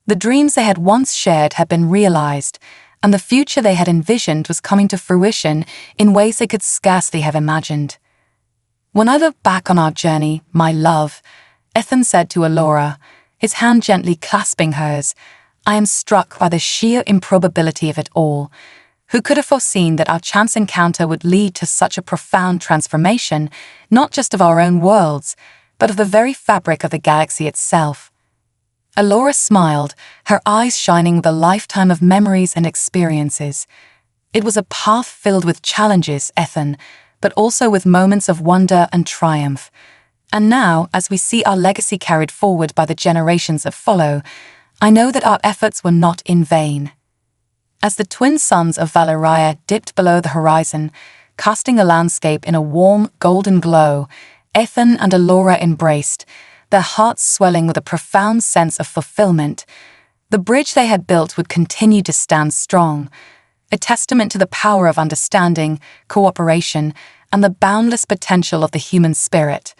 The dreams they had once shared had been realized, and the future they had envisioned was coming to fruition in ways they could scarcely have imagined. "When I look back on our journey, my love," Ethan said to Allura, his hand gently clasping hers, "I am struck by the sheer improbability of it all. Who could have foreseen that our chance encounter would lead to such a profound transformation, not just of our own worlds, but of the very fabric of the galaxy itself?" Allura smiled, her eyes shining with a lifetime of memories and experiences. "It was a path filled with challenges, Ethan, but also with moments of wonder and triumph. And now, as we see our legacy carried forward by the generations that follow, I know that our efforts were not in vain." As the twin suns of Valeria dipped below the horizon, casting a landscape in a warm, golden glow, Ethan and Allura embraced, their hearts swelling with a profound sense of fulfillment. The bridge they had built would continue to stand strong, a testament to the power of understanding, cooperation, and the boundless potential of the human spirit.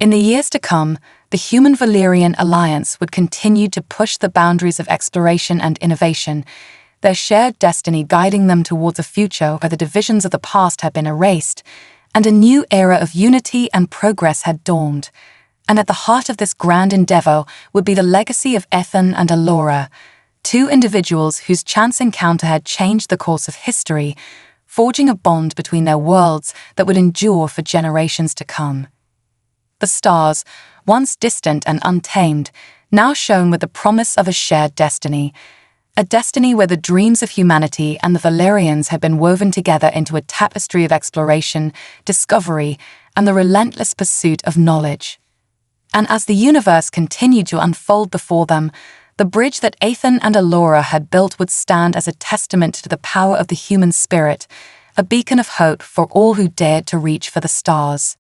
In the years to come, the Human-Valerian Alliance would continue to push the boundaries of exploration and innovation, their shared destiny guiding them towards a future where the divisions of the past had been erased, and a new era of unity and progress had dawned. And at the heart of this grand endeavor would be the legacy of Ethan and Allura, two individuals whose chance encounter had changed the course of history, forging a bond between their worlds that would endure for generations to come. The stars, once distant and untamed, now shone with the promise of a shared destiny, a destiny where the dreams of humanity and the Valerians had been woven together into a tapestry of exploration, discovery, and the relentless pursuit of knowledge. And as the universe continued to unfold before them, the bridge that Ethan and Allura had built would stand as a testament to the power of the human spirit, a beacon of hope for all who dared to reach for the stars.